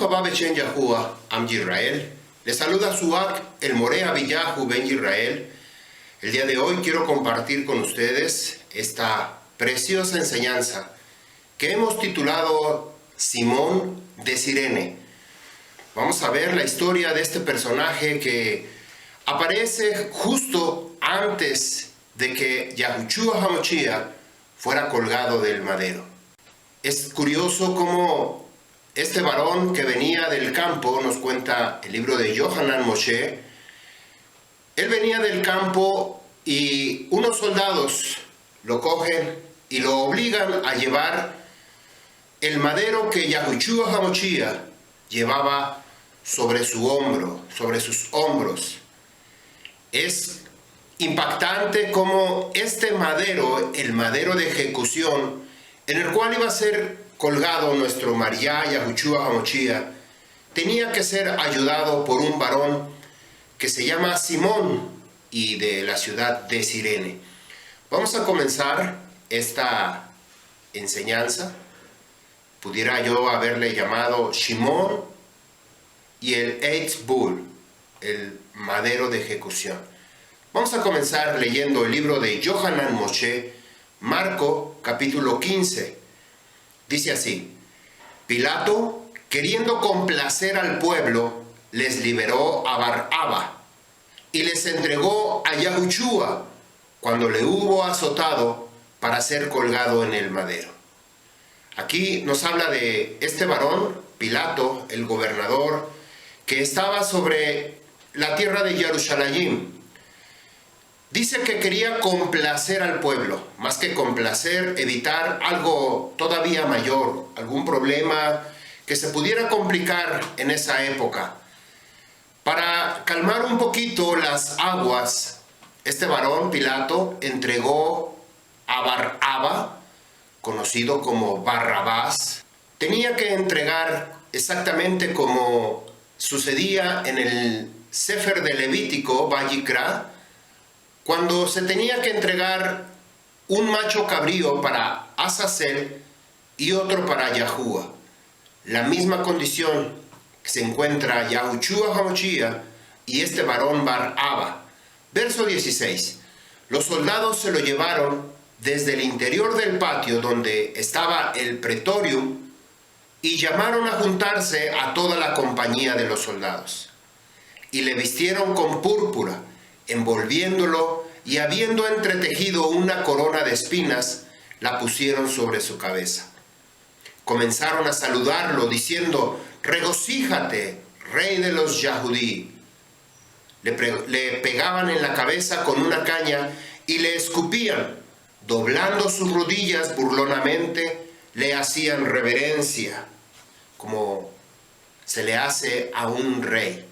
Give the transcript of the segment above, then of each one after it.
Haba Bechen Yahuwah Am Yisrael. Les saluda Suak el Morea Villahu Ben Yisrael. El día de hoy quiero compartir con ustedes esta preciosa enseñanza que hemos titulado Simón de Cirene. Vamos a ver la historia de este personaje que aparece justo antes de que Yahushua HaMashiach fuera colgado del madero. Es curioso cómo este varón que venía del campo, nos cuenta el libro de Yohanan Moshe, él venía del campo y unos soldados lo cogen y lo obligan a llevar el madero que Yahushua HaMashiach llevaba sobre su hombro, sobre sus hombros. Es impactante cómo este madero, el madero de ejecución, en el cual iba a ser colgado nuestro María Yahushua HaMashiach, tenía que ser ayudado por un varón que se llama Simón y de la ciudad de Cirene. Vamos a comenzar esta enseñanza. Pudiera yo haberle llamado Shimón y el Eitz Bull, el madero de ejecución. Vamos a comenzar leyendo el libro de Yohanan Moshe, Marco, capítulo 15. Dice así: Pilato, queriendo complacer al pueblo, les liberó a Barrabás y les entregó a Yahushua cuando le hubo azotado para ser colgado en el madero. Aquí nos habla de este varón, Pilato, el gobernador, que estaba sobre la tierra de Jerusalén. Dice que quería complacer al pueblo, más que complacer, evitar algo todavía mayor, algún problema que se pudiera complicar en esa época. Para calmar un poquito las aguas, este varón, Pilato, entregó a Barrabás, conocido como Barrabás. Tenía que entregar exactamente como sucedía en el Sefer de Levítico, Vayikra, cuando se tenía que entregar un macho cabrío para Azazel y otro para Yahuwah. La misma condición que se encuentra Yahushua HaMashiach y este varón Barrabás. Verso 16. Los soldados se lo llevaron desde el interior del patio donde estaba el pretorium y llamaron a juntarse a toda la compañía de los soldados. Y le vistieron con púrpura, envolviéndolo, y habiendo entretejido una corona de espinas, la pusieron sobre su cabeza. Comenzaron a saludarlo, diciendo: regocíjate, rey de los Yahudí. Le pegaban en la cabeza con una caña y le escupían. Doblando sus rodillas burlonamente, le hacían reverencia, como se le hace a un rey.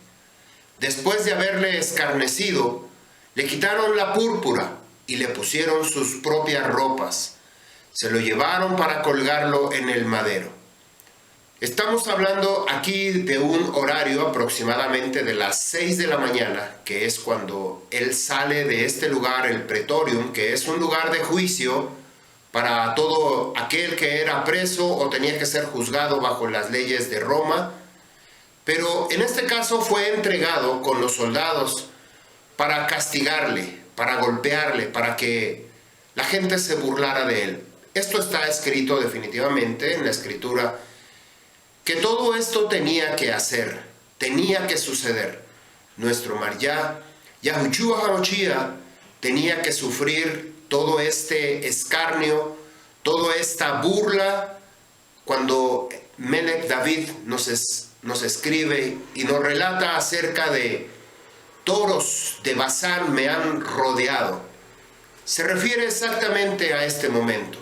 Después de haberle escarnecido, le quitaron la púrpura y le pusieron sus propias ropas. Se lo llevaron para colgarlo en el madero. Estamos hablando aquí de un horario aproximadamente de las 6 de la mañana, que es cuando él sale de este lugar, el pretorium, que es un lugar de juicio para todo aquel que era preso o tenía que ser juzgado bajo las leyes de Roma. Pero en este caso fue entregado con los soldados para castigarle, para golpearle, para que la gente se burlara de él. Esto está escrito definitivamente en la Escritura, que todo esto tenía que hacer, tenía que suceder. Nuestro María, Yahushua HaMashiach, tenía que sufrir todo este escarnio, toda esta burla, cuando Melech David nos escribe y nos relata acerca de toros de Basán me han rodeado. Se refiere exactamente a este momento.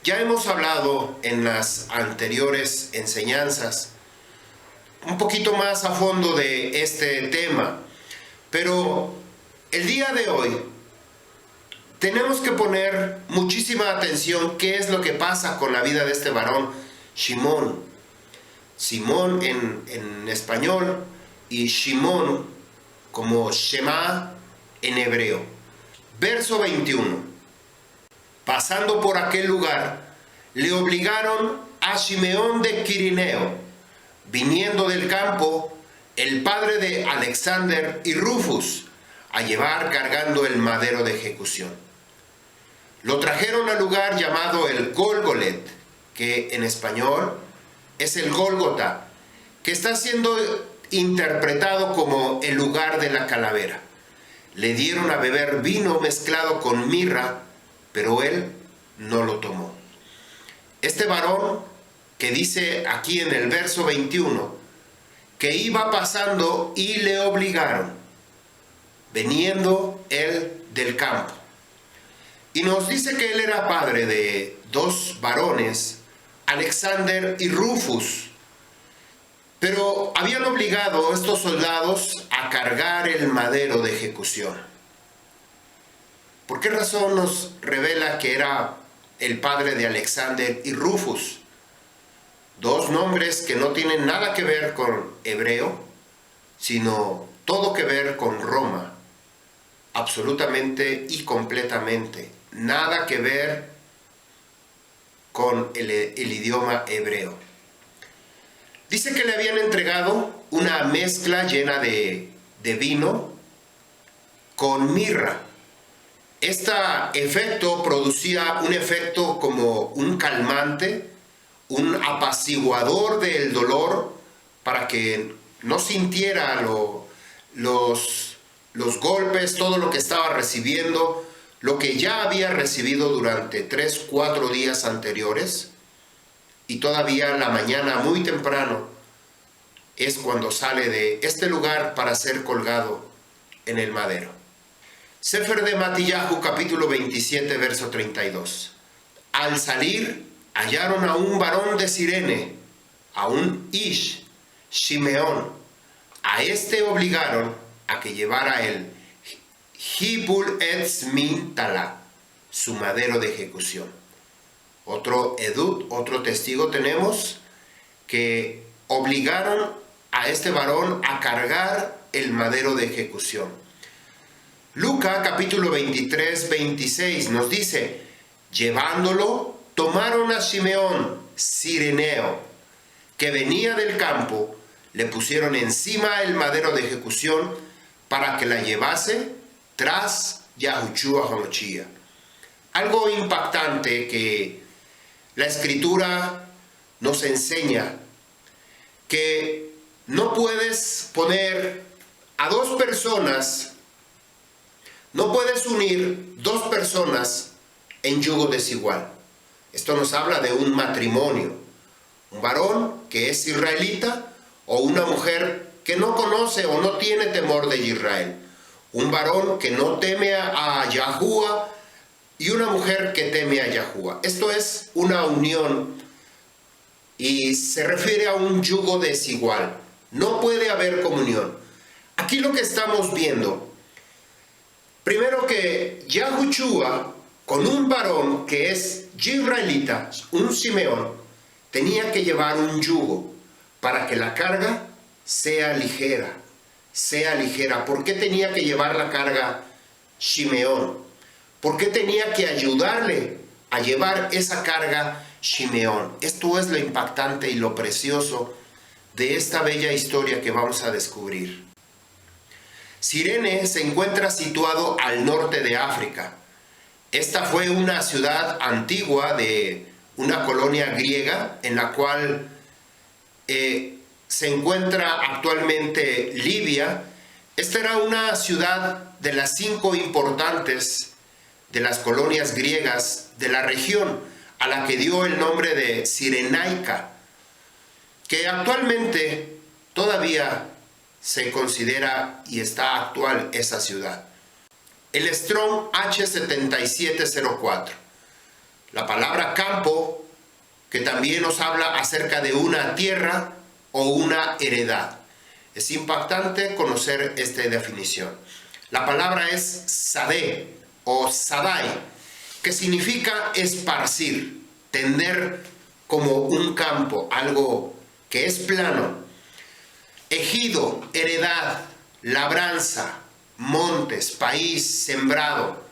Ya hemos hablado en las anteriores enseñanzas un poquito más a fondo de este tema, pero el día de hoy tenemos que poner muchísima atención qué es lo que pasa con la vida de este varón, Simón. Simón en español y Shimón como Shema en hebreo. Verso 21. Pasando por aquel lugar, le obligaron a Simeón de Quirineo, viniendo del campo, el padre de Alexander y Rufus, a llevar cargando el madero de ejecución. Lo trajeron al lugar llamado el Gólgolet, que en español es el Gólgota, que está siendo interpretado como el lugar de la calavera. Le dieron a beber vino mezclado con mirra, pero él no lo tomó. Este varón, que dice aquí en el verso 21, que iba pasando y le obligaron, veniendo él del campo. Y nos dice que él era padre de dos varones, Alexander y Rufus, pero habían obligado a estos soldados a cargar el madero de ejecución. ¿Por qué razón nos revela que era el padre de Alexander y Rufus? Dos nombres que no tienen nada que ver con hebreo, sino todo que ver con Roma, absolutamente y completamente. Nada que ver con el idioma hebreo. Dice que le habían entregado una mezcla llena de vino con mirra. Este efecto producía un efecto como un calmante, un apaciguador del dolor, para que no sintiera los golpes, todo lo que estaba recibiendo, lo que ya había recibido durante 3-4 días anteriores, y todavía la mañana muy temprano es cuando sale de este lugar para ser colgado en el madero. Sefer de Matillahu, capítulo 27, verso 32. Al salir, hallaron a un varón de Cirene, a un Ish, Shimeón. A este obligaron a que llevara el Hibul Etz Min Tala, su madero de ejecución. Otro edut, otro testigo tenemos, que obligaron a este varón a cargar el madero de ejecución. Lucas capítulo 23, 26 nos dice, llevándolo, tomaron a Simeón, cireneo, que venía del campo, le pusieron encima el madero de ejecución para que la llevase tras Yahushua HaMashiach. Algo impactante que la Escritura nos enseña, que no puedes poner a dos personas, no puedes unir dos personas en yugo desigual. Esto nos habla de un matrimonio, un varón que es israelita o una mujer que no conoce o no tiene temor de Israel, un varón que no teme a Yahuwah y una mujer que teme a Yahuwah. Esto es una unión y se refiere a un yugo desigual. No puede haber comunión. Aquí lo que estamos viendo, primero que Yahushua con un varón que es israelita, un Simeón, tenía que llevar un yugo para que la carga sea ligera, sea ligera. ¿Por qué tenía que llevar la carga Simeón? ¿Por qué tenía que ayudarle a llevar esa carga Simeón? Esto es lo impactante y lo precioso de esta bella historia que vamos a descubrir. Cirene se encuentra situado al norte de África. Esta fue una ciudad antigua de una colonia griega en la cual se encuentra actualmente Libia. Esta era una ciudad de las 5 importantes de las colonias griegas de la región, a la que dio el nombre de Cirenaica, que actualmente todavía se considera y está actual esa ciudad. El Strong H7704. La palabra campo, que también nos habla acerca de una tierra o una heredad. Es impactante conocer esta definición. La palabra es sadé o sadai, que significa esparcir, tender como un campo, algo que es plano. Ejido, heredad, labranza, montes, país, sembrado,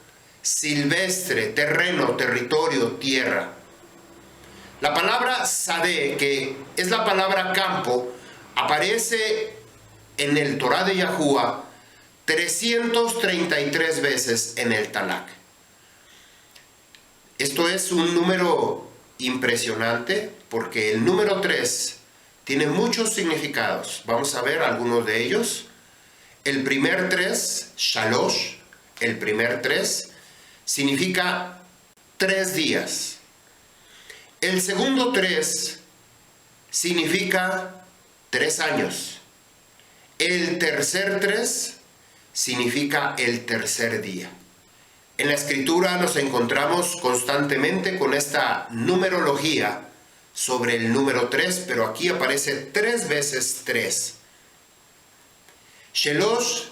silvestre, terreno, territorio, tierra. La palabra sadé, que es la palabra campo, aparece en el Torá de Yahuwah 333 veces en el Tanakh. Esto es un número impresionante porque el número 3 tiene muchos significados. Vamos a ver algunos de ellos. El primer 3, Shalosh, el primer 3, significa 3 días. El segundo 3 significa 3 años. El tercer 3 significa el tercer día. En la Escritura nos encontramos constantemente con esta numerología sobre el número 3, pero aquí aparece 3 veces 3. Shelosh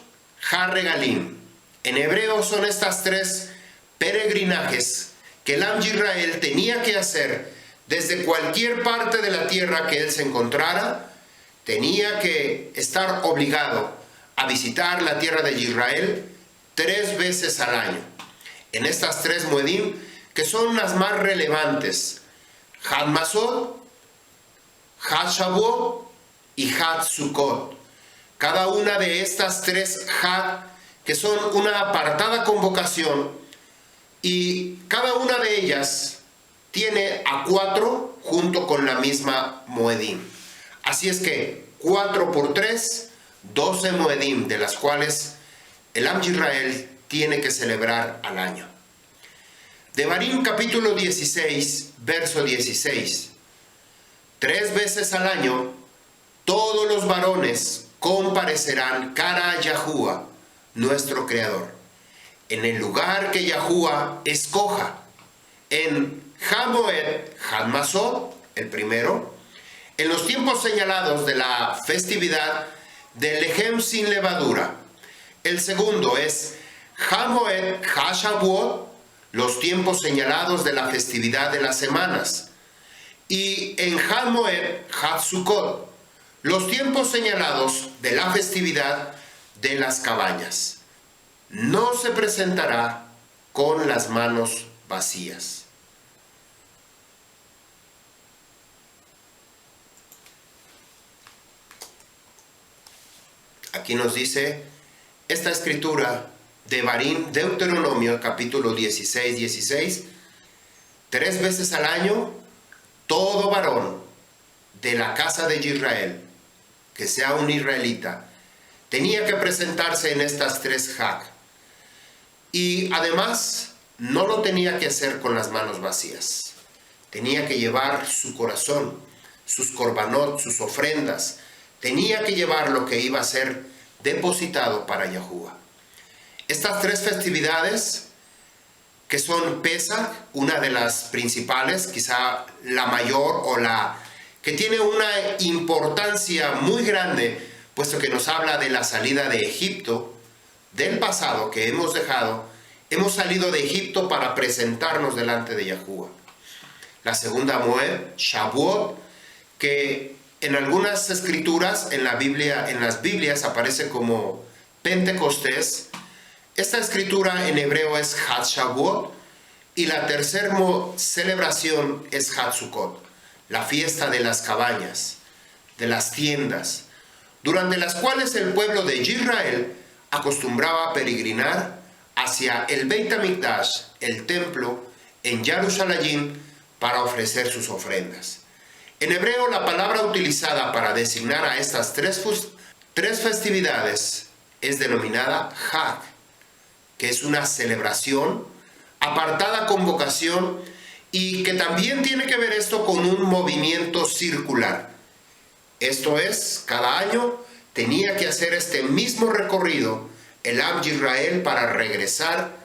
Ha-Regalim. En hebreo son estas 3 peregrinajes que el Am Yisrael tenía que hacer desde cualquier parte de la tierra que él se encontrara. Tenía que estar obligado a visitar la tierra de Israel 3 veces al año. En estas 3 Moedim, que son las más relevantes, Had Masot, Had Shavuot y Had Sukkot. Cada una de estas 3 Had, que son una apartada convocación, y cada una de ellas tiene a 4 junto con la misma Moedim. Así es que 4 por 3, 12 Moedim, de las cuales el Am Yisrael tiene que celebrar al año. Devarim capítulo 16, verso 16. 3 veces al año todos los varones comparecerán cara a Yahuwah, nuestro Creador, en el lugar que Yahuwah escoja, en Hamoed, Hadmasot, el primero, en los tiempos señalados de la festividad del Lehem sin levadura. El segundo es Hamoed HaShavuot, los tiempos señalados de la festividad de las semanas. Y en Hamoed HaSukkot, los tiempos señalados de la festividad de las cabañas. No se presentará con las manos vacías. Aquí nos dice esta escritura de Devarim, Deuteronomio, capítulo 16, 16. 3 veces al año, todo varón de la casa de Israel, que sea un israelita, tenía que presentarse en estas 3 Hag. Y además, no lo tenía que hacer con las manos vacías. Tenía que llevar su corazón, sus korbanot, sus ofrendas. Tenía que llevar lo que iba a ser depositado para Yahuwah. Estas 3 festividades, que son Pesach, una de las principales, quizá la mayor o la que tiene una importancia muy grande, puesto que nos habla de la salida de Egipto, del pasado que hemos dejado. Hemos salido de Egipto para presentarnos delante de Yahuwah. La segunda Moed, Shavuot, que en algunas escrituras, en la Biblia, en las Biblias aparece como Pentecostés. Esta escritura en hebreo es Had Shavuot, y la tercera celebración es Had Sukkot, la fiesta de las cabañas, de las tiendas, durante las cuales el pueblo de Israel acostumbraba a peregrinar hacia el Beit HaMikdash, el templo, en Jerusalén, para ofrecer sus ofrendas. En hebreo, la palabra utilizada para designar a estas 3 festividades es denominada Hag, que es una celebración, apartada convocación, y que también tiene que ver esto con un movimiento circular. Esto es, cada año tenía que hacer este mismo recorrido el Am Yisrael para regresar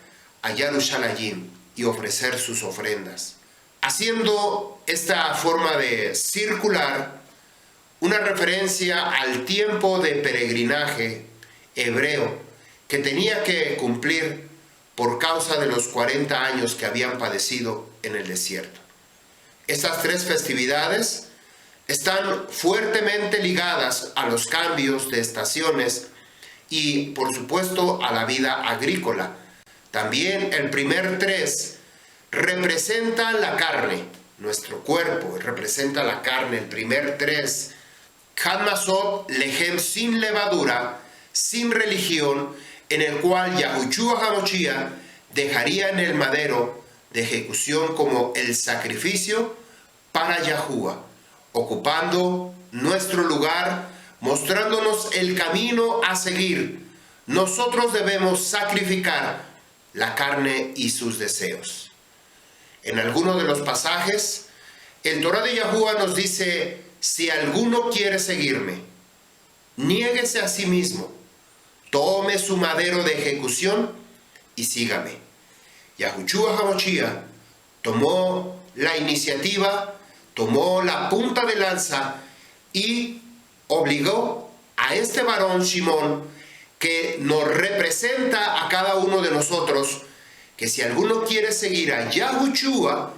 a Jerusalén y ofrecer sus ofrendas, haciendo esta forma de circular una referencia al tiempo de peregrinaje hebreo que tenía que cumplir por causa de los 40 años que habían padecido en el desierto. Estas 3 festividades están fuertemente ligadas a los cambios de estaciones y, por supuesto, a la vida agrícola. También el primer 3 representa la carne, nuestro cuerpo representa la carne, el primer 3 Hadmasot Lehem sin levadura, sin religión, en el cual Yahushua HaMashiach dejaría en el madero de ejecución como el sacrificio para Yahuwah, ocupando nuestro lugar, mostrándonos el camino a seguir. Nosotros debemos sacrificar la carne y sus deseos. En alguno de los pasajes, el Torah de Yahuwah nos dice: si alguno quiere seguirme, niéguese a sí mismo, tome su madero de ejecución y sígame. Yahushua HaMashiach tomó la iniciativa, tomó la punta de lanza y obligó a este varón Shimón, que nos representa a cada uno de nosotros, que si alguno quiere seguir a Yahushua,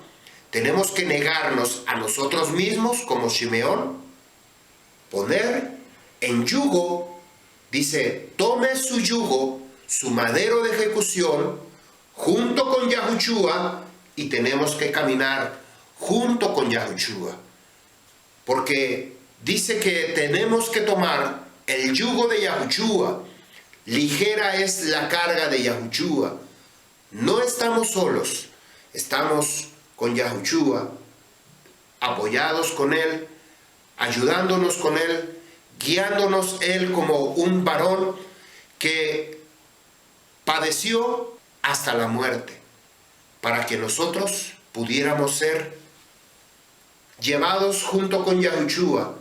tenemos que negarnos a nosotros mismos como Shimeón, poner en yugo, dice, tome su yugo, su madero de ejecución, junto con Yahushua, y tenemos que caminar junto con Yahushua. Porque dice que tenemos que tomar el yugo de Yahushua. Ligera es la carga de Yahushua. No estamos solos, estamos con Yahushua, apoyados con Él, ayudándonos con Él, guiándonos Él como un varón que padeció hasta la muerte, para que nosotros pudiéramos ser llevados junto con Yahushua,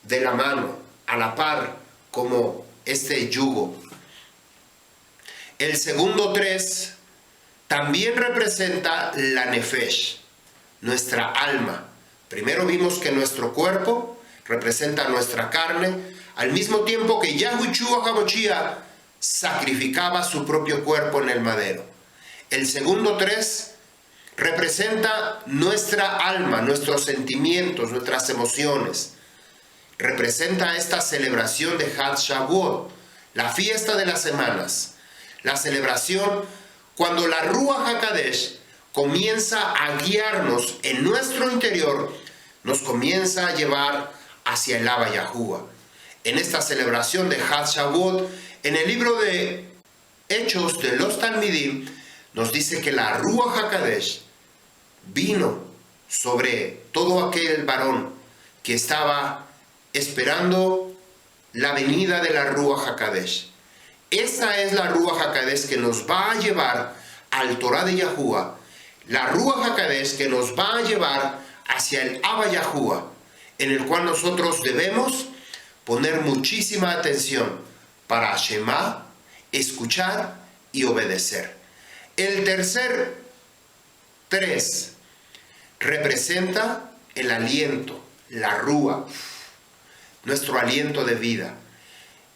de la mano, a la par, como este yugo. El segundo 3 también representa la nefesh, nuestra alma. Primero vimos que nuestro cuerpo representa nuestra carne, al mismo tiempo que Yahushua HaMashiach sacrificaba su propio cuerpo en el madero. El segundo 3 representa nuestra alma, nuestros sentimientos, nuestras emociones. Representa esta celebración de Had Shavuot, la fiesta de las semanas, la celebración cuando la Ruach HaKadosh comienza a guiarnos en nuestro interior, nos comienza a llevar hacia el Abba Yahuwah. En esta celebración de Had Shavuot, en el libro de Hechos de los Talmidim, nos dice que la Ruach HaKadosh vino sobre todo aquel varón que estaba esperando la venida de la Ruach HaKadosh. Esa es la Ruach HaKadosh que nos va a llevar al Torah de Yahuwah, la Ruach HaKadosh que nos va a llevar hacia el Abba Yahuwah, en el cual nosotros debemos poner muchísima atención para Shema, escuchar y obedecer. El tercer 3 representa el aliento, la Ruach, nuestro aliento de vida.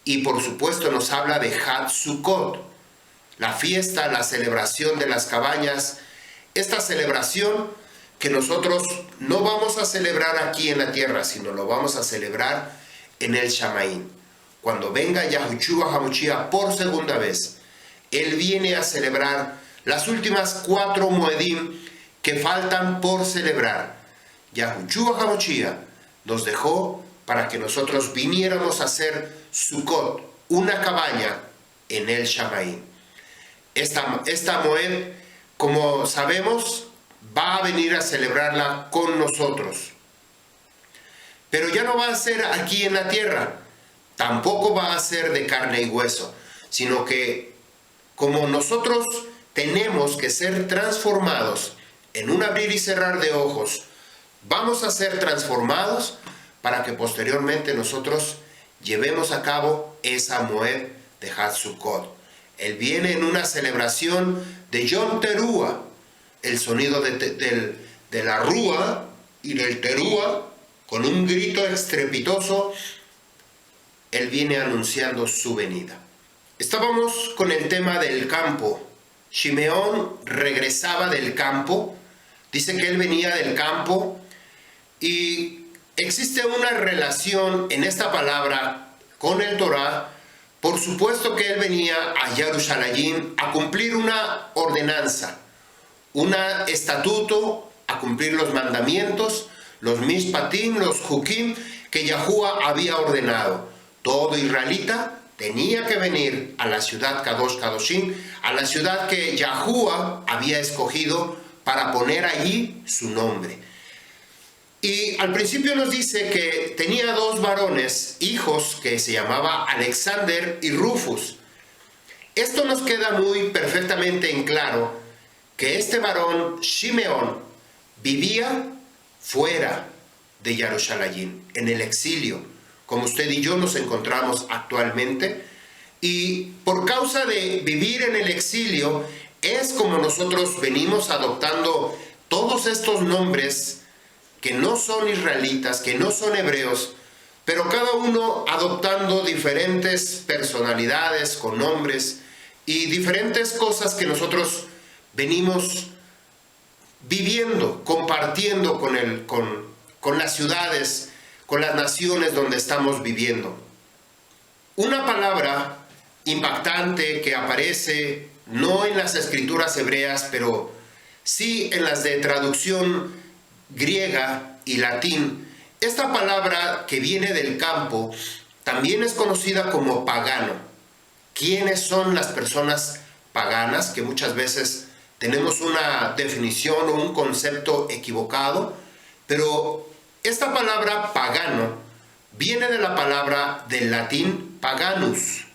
Y por supuesto nos habla de Had Sukkot, la fiesta, la celebración de las cabañas, esta celebración que nosotros no vamos a celebrar aquí en la tierra, sino lo vamos a celebrar en el Shamaín. Cuando venga Yahushua HaMashiach por segunda vez, Él viene a celebrar las últimas 4 Moedim que faltan por celebrar. Yahushua HaMashiach nos dejó para que nosotros viniéramos a hacer Sukkot, una cabaña en el Shamaín. Esta Moed, como sabemos, va a venir a celebrarla con nosotros. Pero ya no va a ser aquí en la tierra, tampoco va a ser de carne y hueso, sino que como nosotros tenemos que ser transformados en un abrir y cerrar de ojos, vamos a ser transformados para que posteriormente nosotros llevemos a cabo esa Moed de Had Sukkot. Él viene en una celebración de Yom Teruah, el sonido de la Rúa y del Teruah, con un grito estrepitoso, Él viene anunciando su venida. Estábamos con el tema del campo. Shimeón regresaba del campo, dice que él venía del campo, y existe una relación en esta palabra con el Torah. Por supuesto que él venía a Jerusalén a cumplir una ordenanza, un estatuto, a cumplir los mandamientos, los mishpatim, los hukim, que Yahuwah había ordenado. Todo israelita tenía que venir a la ciudad Kadosh Kadoshim, a la ciudad que Yahuwah había escogido para poner allí su nombre. Y al principio nos dice que tenía dos varones, hijos, que se llamaba Alexander y Rufus. Esto nos queda muy perfectamente en claro que este varón, Shimeón, vivía fuera de Jerusalén, en el exilio, como usted y yo nos encontramos actualmente. Y por causa de vivir en el exilio, es como nosotros venimos adoptando todos estos nombres que no son israelitas, que no son hebreos, pero cada uno adoptando diferentes personalidades con nombres y diferentes cosas que nosotros venimos viviendo, compartiendo con las ciudades, con las naciones donde estamos viviendo. Una palabra impactante que aparece no en las escrituras hebreas, pero sí en las de traducción griega y latín. Esta palabra que viene del campo también es conocida como pagano. ¿Quiénes son las personas paganas? Que muchas veces tenemos una definición o un concepto equivocado, pero esta palabra pagano viene de la palabra del latín paganus,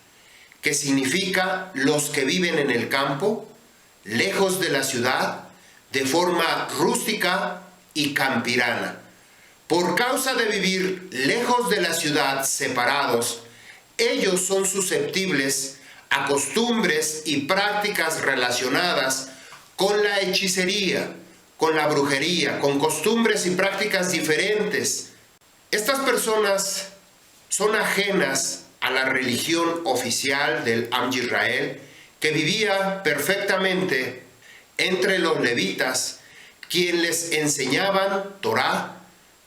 que significa los que viven en el campo, lejos de la ciudad, de forma rústica y campirana. Por causa de vivir lejos de la ciudad, separados, ellos son susceptibles a costumbres y prácticas relacionadas con la hechicería, con la brujería, con costumbres y prácticas diferentes. Estas personas son ajenas a la religión oficial del Am Yisrael, que vivía perfectamente entre los levitas, quienes les enseñaban Torá,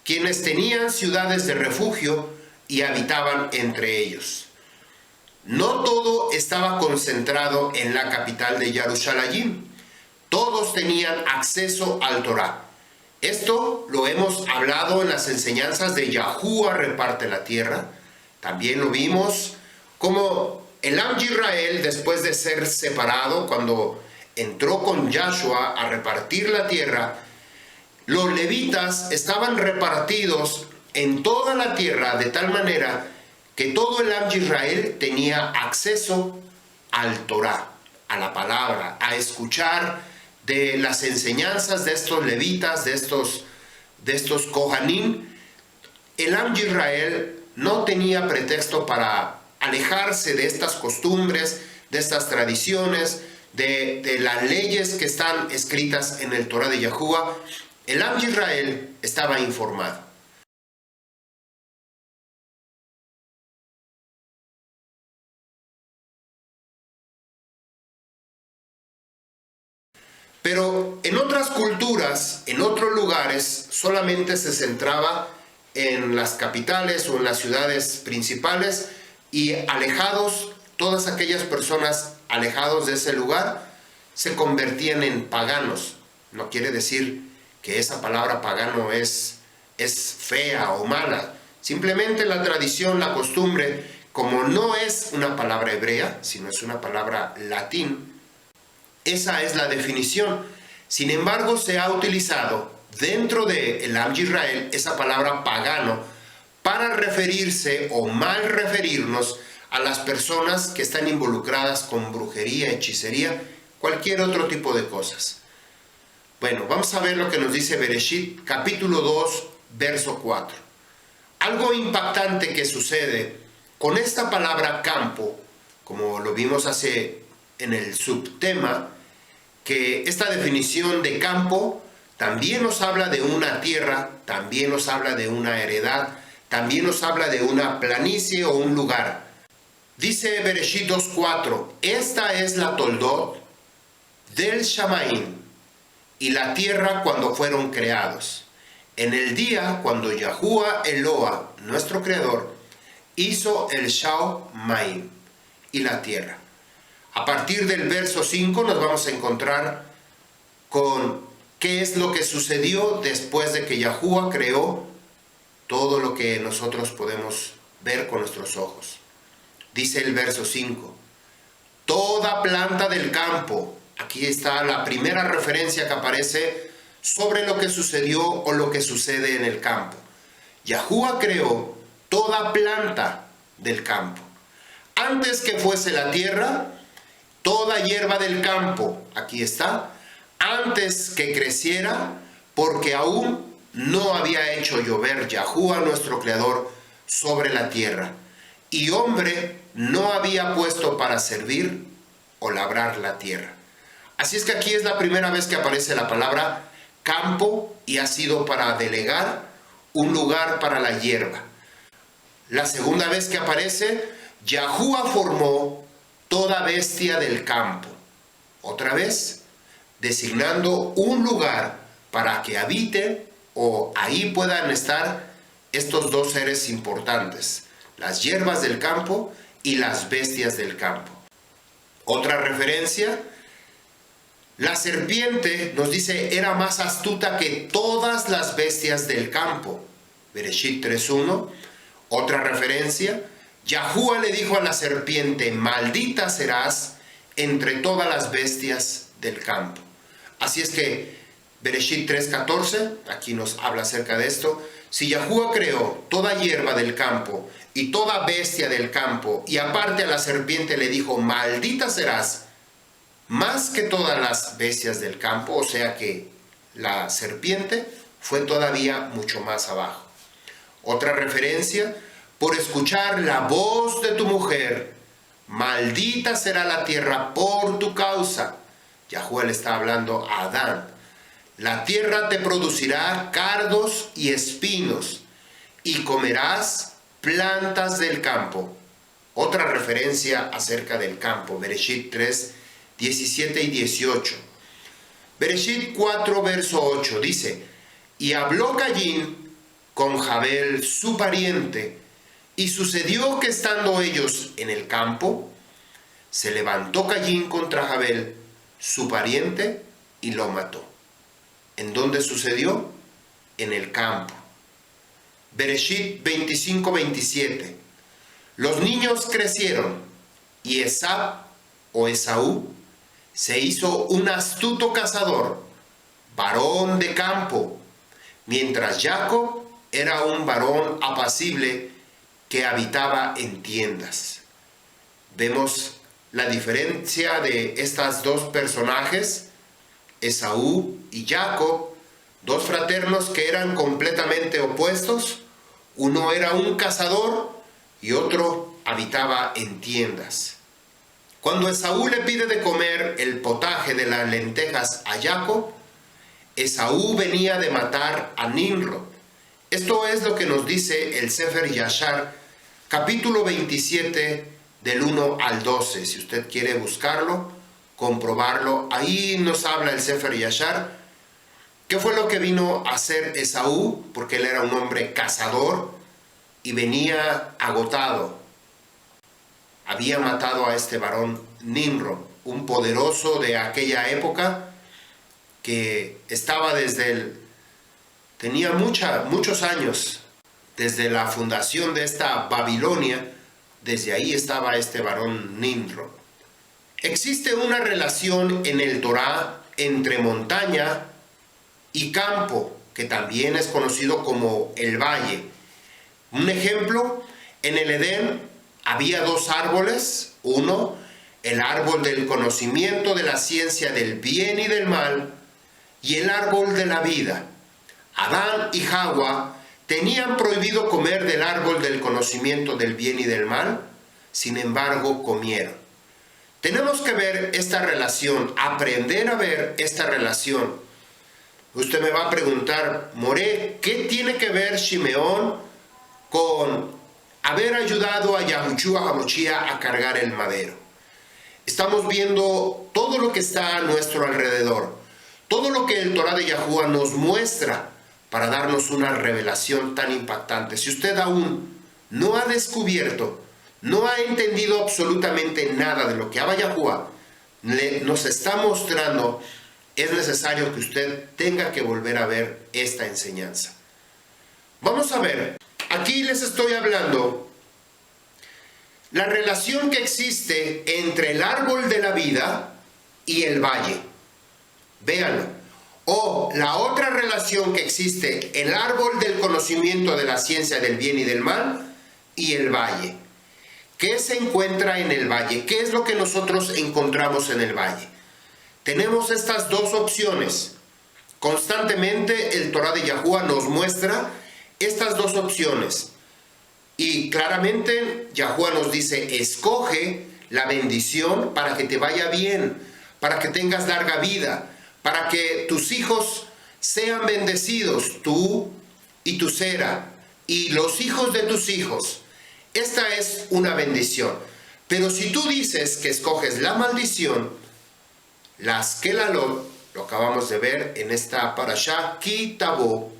quienes tenían ciudades de refugio y habitaban entre ellos. No todo estaba concentrado en la capital de Jerusalén. Todos tenían acceso al Torá. Esto lo hemos hablado en las enseñanzas de Yahuwah reparte la tierra. También lo vimos como el Am Yisrael, después de ser separado, cuando entró con Yahshua a repartir la tierra, los levitas estaban repartidos en toda la tierra de tal manera que todo el Am Yisrael tenía acceso al Torá, a la palabra, a escuchar de las enseñanzas de estos levitas, de estos Kohanim. El Am Yisrael no tenía pretexto para alejarse de estas costumbres, de estas tradiciones, de las leyes que están escritas en el Torá de Yahuwah. El Am Yisrael estaba informado. Pero en otras culturas, en otros lugares, solamente se centraba en las capitales o en las ciudades principales, y alejados, todas aquellas personas alejados de ese lugar se convertían en paganos. No quiere decir que esa palabra pagano es fea o mala. Simplemente la tradición, la costumbre, como no es una palabra hebrea, sino es una palabra latín, esa es la definición. Sin embargo, se ha utilizado dentro del Am Yisrael esa palabra pagano para referirse o mal referirnos a las personas que están involucradas con brujería, hechicería, cualquier otro tipo de cosas. Bueno, vamos a ver lo que nos dice Bereshit, capítulo 2, verso 4. Algo impactante que sucede con esta palabra campo, como lo vimos en el subtema, que esta definición de campo también nos habla de una tierra, también nos habla de una heredad, también nos habla de una planicie o un lugar. Dice Bereshit 2:4, esta es la toldot del Shamaim y la tierra cuando fueron creados, en el día cuando Yahuwah Eloah, nuestro creador, hizo el Shamaim y la tierra. A partir del verso 5 nos vamos a encontrar con qué es lo que sucedió después de que Yahuwah creó todo lo que nosotros podemos ver con nuestros ojos. Dice el verso 5, toda planta del campo. Aquí está la primera referencia que aparece sobre lo que sucedió o lo que sucede en el campo. Yahuwah creó toda planta del campo. Antes que fuese la tierra, toda hierba del campo, aquí está, antes que creciera, porque aún no había hecho llover Yahuwah nuestro Creador sobre la tierra, y hombre no había puesto para servir o labrar la tierra. Así es que aquí es la primera vez que aparece la palabra campo y ha sido para delegar un lugar para la hierba. La segunda vez que aparece, Yahuwah formó toda bestia del campo. Otra vez, designando un lugar para que habiten o ahí puedan estar estos dos seres importantes, las hierbas del campo y las bestias del campo. Otra referencia, la serpiente, nos dice, era más astuta que todas las bestias del campo. Bereshit 3.1. Otra referencia, Yahuwah le dijo a la serpiente, maldita serás entre todas las bestias del campo. Así es que Bereshit 3.14, aquí nos habla acerca de esto. Si Yahuwah creó toda hierba del campo y toda bestia del campo, y aparte a la serpiente le dijo, maldita serás, más que todas las bestias del campo, o sea que la serpiente fue todavía mucho más abajo. Otra referencia, por escuchar la voz de tu mujer, maldita será la tierra por tu causa. Yahuwah le está hablando a Adán. La tierra te producirá cardos y espinos, y comerás plantas del campo. Otra referencia acerca del campo, Bereshit 3, 17 y 18. Bereshit 4, verso 8, dice, y habló Caín con Jabel, su pariente, y sucedió que estando ellos en el campo, se levantó Caín contra Jabel, su pariente, y lo mató. ¿En dónde sucedió? En el campo. Bereshit 25, 27. Los niños crecieron, y Esaú se hizo un astuto cazador, varón de campo, mientras Jacob era un varón apacible que habitaba en tiendas. Vemos la diferencia de estos dos personajes, Esaú y Jacob, dos fraternos que eran completamente opuestos. Uno era un cazador y otro habitaba en tiendas. Cuando Esaú le pide de comer el potaje de las lentejas a Jacob, Esaú venía de matar a Nimrod. Esto es lo que nos dice el Sefer Yashar, capítulo 27, del 1 al 12. Si usted quiere buscarlo, comprobarlo, ahí nos habla el Sefer Yashar. ¿Qué fue lo que vino a hacer Esaú? Porque él era un hombre cazador y venía agotado. Había matado a este varón Nimrod, un poderoso de aquella época que estaba tenía muchos años, desde la fundación de esta Babilonia, desde ahí estaba este varón Nimrod. Existe una relación en el Torá entre montaña y campo, que también es conocido como el valle. Un ejemplo, en el Edén había dos árboles, uno, el árbol del conocimiento de la ciencia del bien y del mal, y el árbol de la vida. Adán y Jawá tenían prohibido comer del árbol del conocimiento del bien y del mal, sin embargo comieron. Tenemos que ver esta relación, aprender a ver esta relación. Usted me va a preguntar, Moré, ¿qué tiene que ver Shimeón con haber ayudado a Yahushua HaMashiach a cargar el madero? Estamos viendo todo lo que está a nuestro alrededor, todo lo que el Torá de Yahuwah nos muestra para darnos una revelación tan impactante. Si usted aún no ha descubierto, no ha entendido absolutamente nada de lo que Abba Yahuwah nos está mostrando, es necesario que usted tenga que volver a ver esta enseñanza. Vamos a ver, aquí les estoy hablando la relación que existe entre el árbol de la vida y el valle. Véanlo. O la otra relación que existe, el árbol del conocimiento de la ciencia del bien y del mal y el valle. ¿Qué se encuentra en el valle? ¿Qué es lo que nosotros encontramos en el valle? Tenemos estas dos opciones. Constantemente el Torah de Yahuwah nos muestra estas dos opciones. Y claramente Yahuwah nos dice, escoge la bendición para que te vaya bien, para que tengas larga vida, para que tus hijos sean bendecidos, tú y tu sera, y los hijos de tus hijos. Esta es una bendición. Pero si tú dices que escoges la maldición, las Kelalot, lo acabamos de ver en esta parashá Ki Tavo,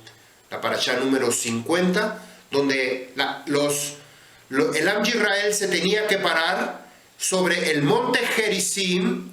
la parashá número 50, donde el Am Yisrael se tenía que parar sobre el monte Gerizim,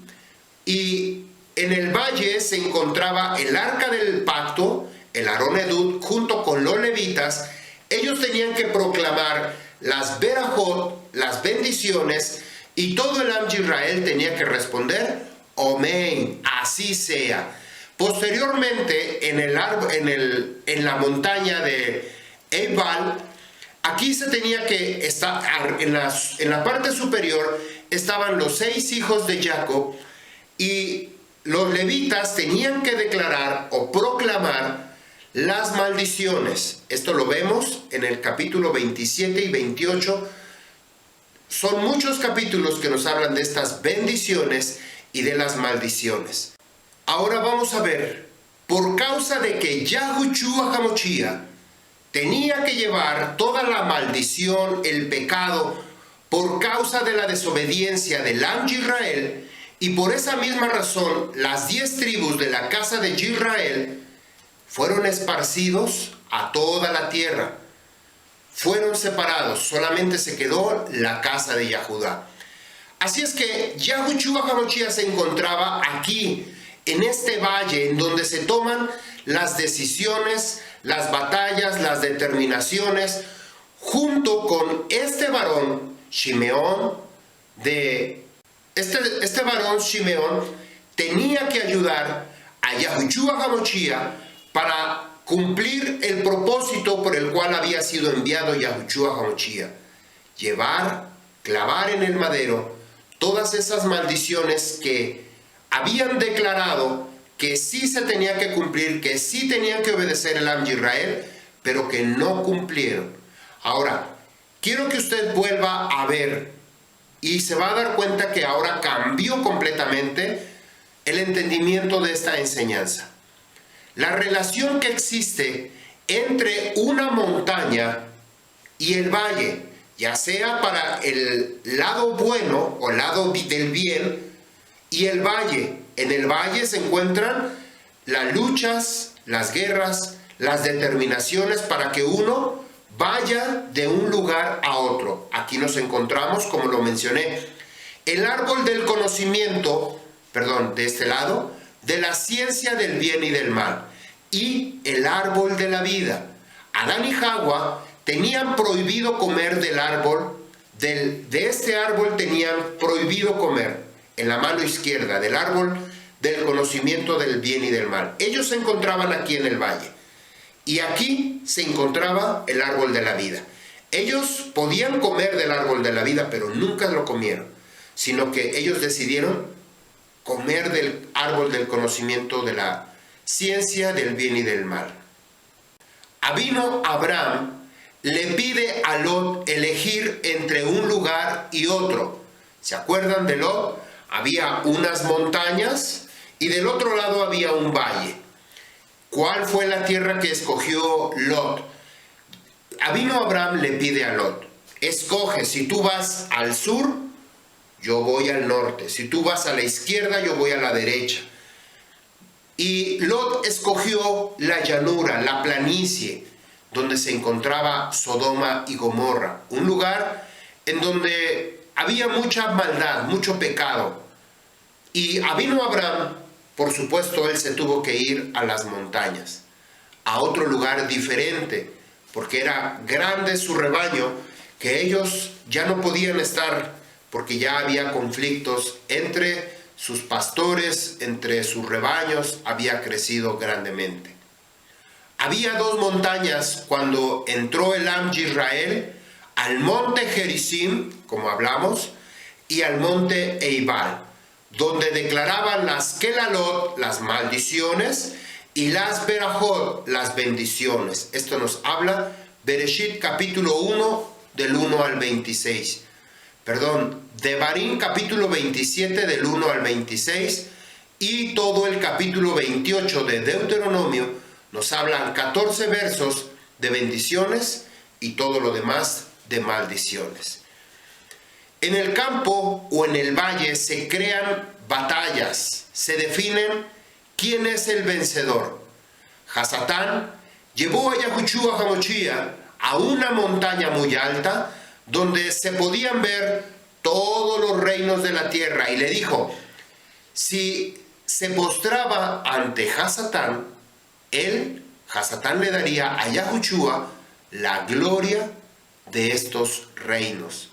y en el valle se encontraba el arca del pacto, el Aarón Edut, junto con los levitas. Ellos tenían que proclamar las berajot, las bendiciones, y todo el Am Yisrael tenía que responder, Amén, así sea. Posteriormente, en la montaña de Ebal, aquí se tenía que estar, en la parte superior estaban los 6 hijos de Jacob, y los levitas tenían que declarar o proclamar las maldiciones. Esto lo vemos en el capítulo 27 y 28. Son muchos capítulos que nos hablan de estas bendiciones y de las maldiciones. Ahora vamos a ver, por causa de que Yahushua HaMashiach tenía que llevar toda la maldición, el pecado, por causa de la desobediencia del Am Yisrael, y por esa misma razón las 10 tribus de la casa de Israel fueron esparcidos a toda la tierra. Fueron separados, solamente se quedó la casa de Yahudá. Así es que Yahushua HaMashiach se encontraba aquí, en este valle, en donde se toman las decisiones, las batallas, las determinaciones, junto con este varón, Shimeón, este varón Shimeón tenía que ayudar a Yahushua HaMashiach para cumplir el propósito por el cual había sido enviado Yahushua HaMashiach. Clavar en el madero todas esas maldiciones que habían declarado que sí se tenía que cumplir, que sí tenían que obedecer el Am Yisrael, pero que no cumplieron. Ahora, quiero que usted vuelva a ver y se va a dar cuenta que ahora cambió completamente el entendimiento de esta enseñanza. La relación que existe entre una montaña y el valle, ya sea para el lado bueno o el lado del bien, y el valle. En el valle se encuentran las luchas, las guerras, las determinaciones para que uno vaya de un lugar a otro. Aquí nos encontramos, como lo mencioné, el árbol del conocimiento, de este lado, de la ciencia del bien y del mal, y el árbol de la vida. Adán y Jawá tenían prohibido comer del árbol, de este árbol tenían prohibido comer, en la mano izquierda, del árbol del conocimiento del bien y del mal. Ellos se encontraban aquí en el valle, y aquí se encontraba el árbol de la vida. Ellos podían comer del árbol de la vida, pero nunca lo comieron, sino que ellos decidieron comer del árbol del conocimiento de la ciencia del bien y del mal. Avino Abraham le pide a Lot elegir entre un lugar y otro. ¿Se acuerdan de Lot? Había unas montañas y del otro lado había un valle. ¿Cuál fue la tierra que escogió Lot? Avino Abraham le pide a Lot, escoge, si tú vas al sur, yo voy al norte. Si tú vas a la izquierda, yo voy a la derecha. Y Lot escogió la llanura, la planicie, donde se encontraba Sodoma y Gomorra. Un lugar en donde había mucha maldad, mucho pecado. Y avino Abraham, por supuesto, él se tuvo que ir a las montañas, a otro lugar diferente, porque era grande su rebaño, que ellos ya no podían estar, porque ya había conflictos entre sus pastores, entre sus rebaños, había crecido grandemente. Había dos montañas cuando entró el Am de Israel, al monte Gerizim, como hablamos, y al monte Eibal, donde declaraban las Kelalot, las maldiciones, y las Berajot, las bendiciones. Esto nos habla Bereshit capítulo 1, del 1 al 26. Devarim capítulo 27, del 1 al 26, y todo el capítulo 28 de Deuteronomio nos hablan 14 versos de bendiciones y todo lo demás de maldiciones. En el campo o en el valle se crean batallas, se definen quién es el vencedor. Hasatán llevó a Yahushua HaMashiach a una montaña muy alta donde se podían ver todos los reinos de la tierra y le dijo, si se postraba ante Hasatán, Hasatán le daría a Yahushua la gloria de estos reinos.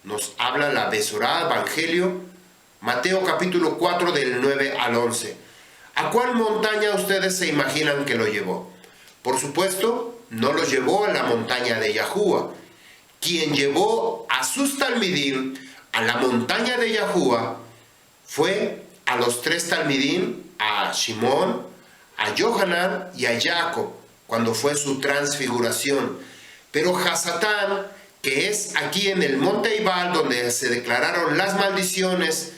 Nos habla la Besorá, Evangelio, Mateo capítulo 4 del 9 al 11. ¿A cuál montaña ustedes se imaginan que lo llevó? Por supuesto, no lo llevó a la montaña de Yahuwah. Quien llevó a sus talmidim a la montaña de Yahuwah fue a los tres talmidim, a Shimón, a Yohanan y a Jacob, cuando fue su transfiguración. Pero Hasatán, que es aquí en el monte Eibal, donde se declararon las maldiciones,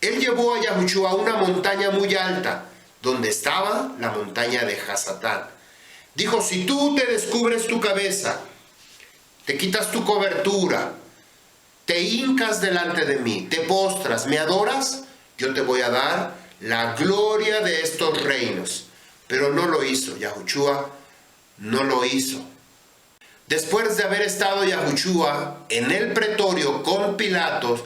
él llevó a Yahushua a una montaña muy alta, donde estaba la montaña de Hasatán. Dijo, si tú te descubres tu cabeza, te quitas tu cobertura, te hincas delante de mí, te postras, me adoras, yo te voy a dar la gloria de estos reinos. Pero no lo hizo, Yahushua no lo hizo. Después de haber estado Yahushua en el pretorio con Pilatos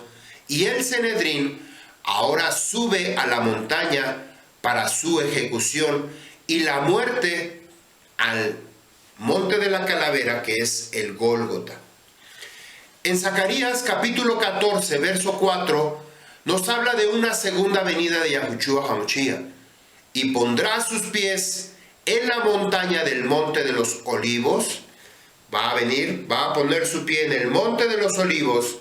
y el Sanedrín, ahora sube a la montaña para su ejecución y la muerte al monte de la calavera, que es el Gólgota. En Zacarías capítulo 14, verso 4, nos habla de una segunda venida de Yahushua HaMashiach. Y pondrá sus pies en la montaña del monte de los olivos. Va a poner su pie en el monte de los olivos.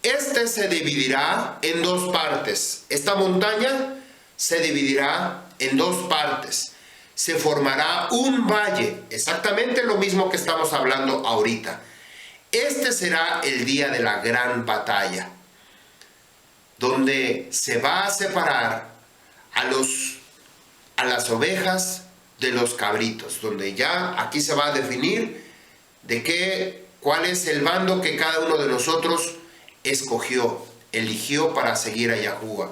Este se dividirá en dos partes. Esta montaña se dividirá en dos partes. Se formará un valle, exactamente lo mismo que estamos hablando ahorita. Este será el día de la gran batalla, donde se va a separar a las ovejas de los cabritos, donde ya aquí se va a definir cuál es el bando que cada uno de nosotros eligió para seguir a Yahuwah.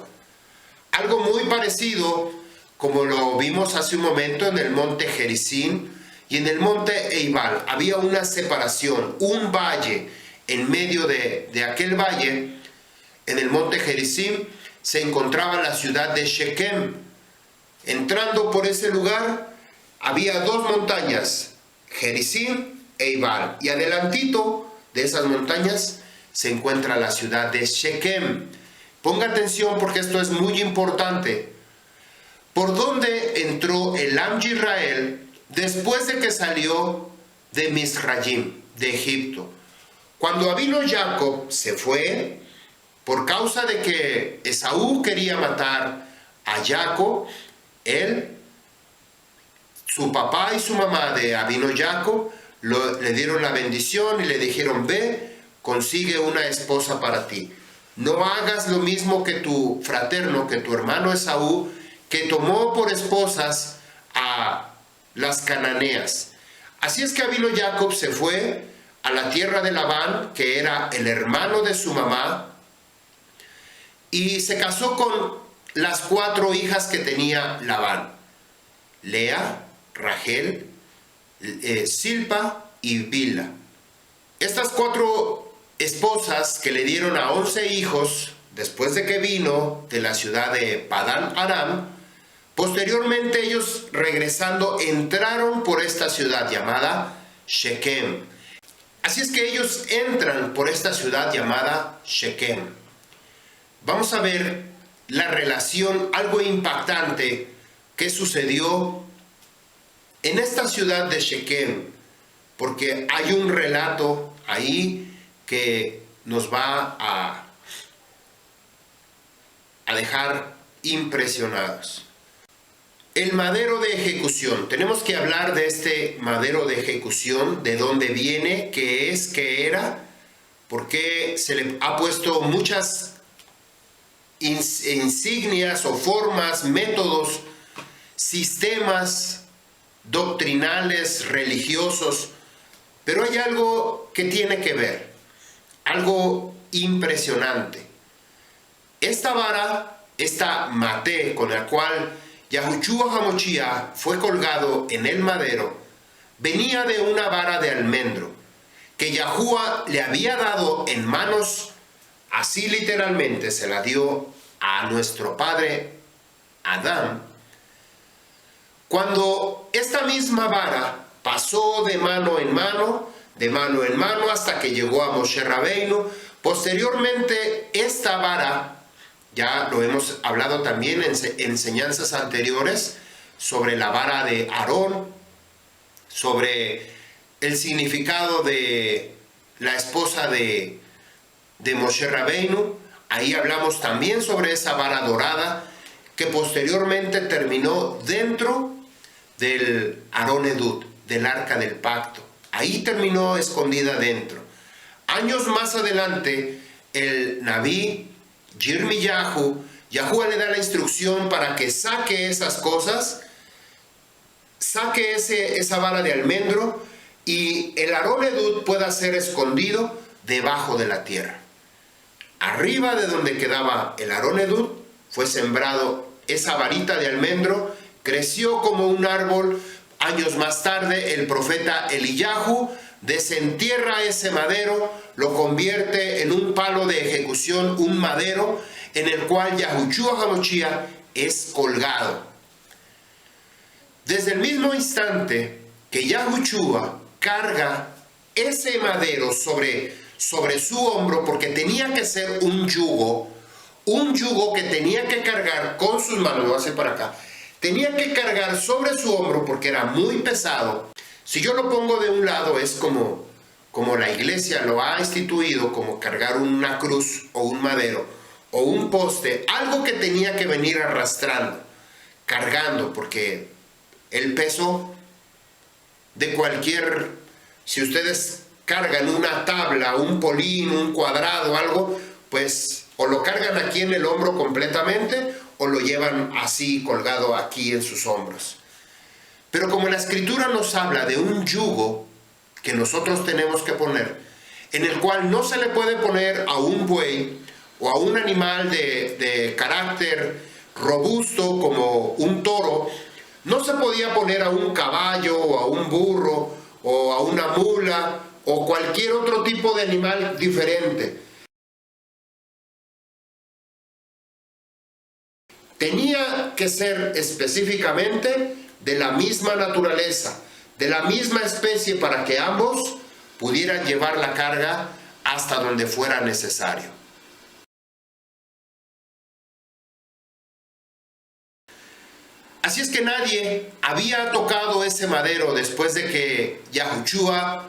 Algo muy parecido como lo vimos hace un momento en el monte Gerizim y en el monte Eibal. Había una separación, un valle. En medio de aquel valle, en el monte Gerizim, se encontraba la ciudad de Shekem. Entrando por ese lugar, había dos montañas, Gerizim e Eibal. Y adelantito de esas montañas se encuentra la ciudad de Shekem. Ponga atención porque esto es muy importante. ¿Por dónde entró el Am de Israel después de que salió de Misrayim, de Egipto? Cuando vino Jacob se fue por causa de que Esaú quería matar a Jacob. Su papá y su mamá de Avino Jacob le dieron la bendición y le dijeron, ve, consigue una esposa para ti. No hagas lo mismo que tu fraterno, que tu hermano Esaú, que tomó por esposas a las cananeas. Así es que Avino Jacob se fue a la tierra de Labán, que era el hermano de su mamá, y se casó con las 4 hijas que tenía Labán: Lea, Rachel, Silpa y Bila. Estas 4 esposas que le dieron a 11 hijos, después de que vino de la ciudad de Padán Aram, posteriormente ellos regresando entraron por esta ciudad llamada Shequem. Así es que ellos entran por esta ciudad llamada Shequem. Vamos a ver la relación, algo impactante que sucedió en esta ciudad de Shequem, porque hay un relato ahí que nos va a dejar impresionados. El madero de ejecución. Tenemos que hablar de este madero de ejecución, de dónde viene, qué es, qué era, porque se le ha puesto muchas insignias o formas, métodos, sistemas doctrinales, religiosos, pero hay algo que tiene que ver, algo impresionante. Esta vara, esta maté con la cual Yahushua HaMashiach fue colgado en el madero, venía de una vara de almendro que Yahuwah le había dado en manos, así literalmente se la dio a nuestro padre Adán. Cuando esta misma vara pasó de mano en mano, hasta que llegó a Moshe Rabbeinu, posteriormente esta vara, ya lo hemos hablado también en enseñanzas anteriores, sobre la vara de Aarón, sobre el significado de la esposa de Moshe Rabbeinu. Ahí hablamos también sobre esa vara dorada que posteriormente terminó dentro del Aarón Edut, del arca del pacto. Ahí terminó escondida dentro. Años más adelante, el Nabí Yirmiyahu, Yahuwah le da la instrucción para que saque esas cosas, saque esa vara de almendro, y el Aarón Edut pueda ser escondido debajo de la tierra. Arriba de donde quedaba el Aarón Edut fue sembrado esa varita de almendro, creció como un árbol. Años más tarde el profeta Eliyahu desentierra ese madero, lo convierte en un palo de ejecución, un madero en el cual Yahushua HaMashiach es colgado. Desde el mismo instante que Yahushua carga ese madero sobre su hombro, porque tenía que ser un yugo que tenía que cargar con sus manos, lo hace para acá, tenía que cargar sobre su hombro porque era muy pesado. Si yo lo pongo de un lado es como la iglesia lo ha instituido, como cargar una cruz o un madero o un poste, algo que tenía que venir arrastrando, cargando, porque el peso de cualquier, si ustedes cargan una tabla, un polín, un cuadrado, algo, pues o lo cargan aquí en el hombro completamente o lo llevan así colgado aquí en sus hombros. Pero como la escritura nos habla de un yugo que nosotros tenemos que poner, en el cual no se le puede poner a un buey o a un animal de carácter robusto como un toro, no se podía poner a un caballo o a un burro o a una mula o cualquier otro tipo de animal diferente. Tenía que ser específicamente de la misma naturaleza, de la misma especie, para que ambos pudieran llevar la carga hasta donde fuera necesario. Así es que nadie había tocado ese madero después de que Yahushua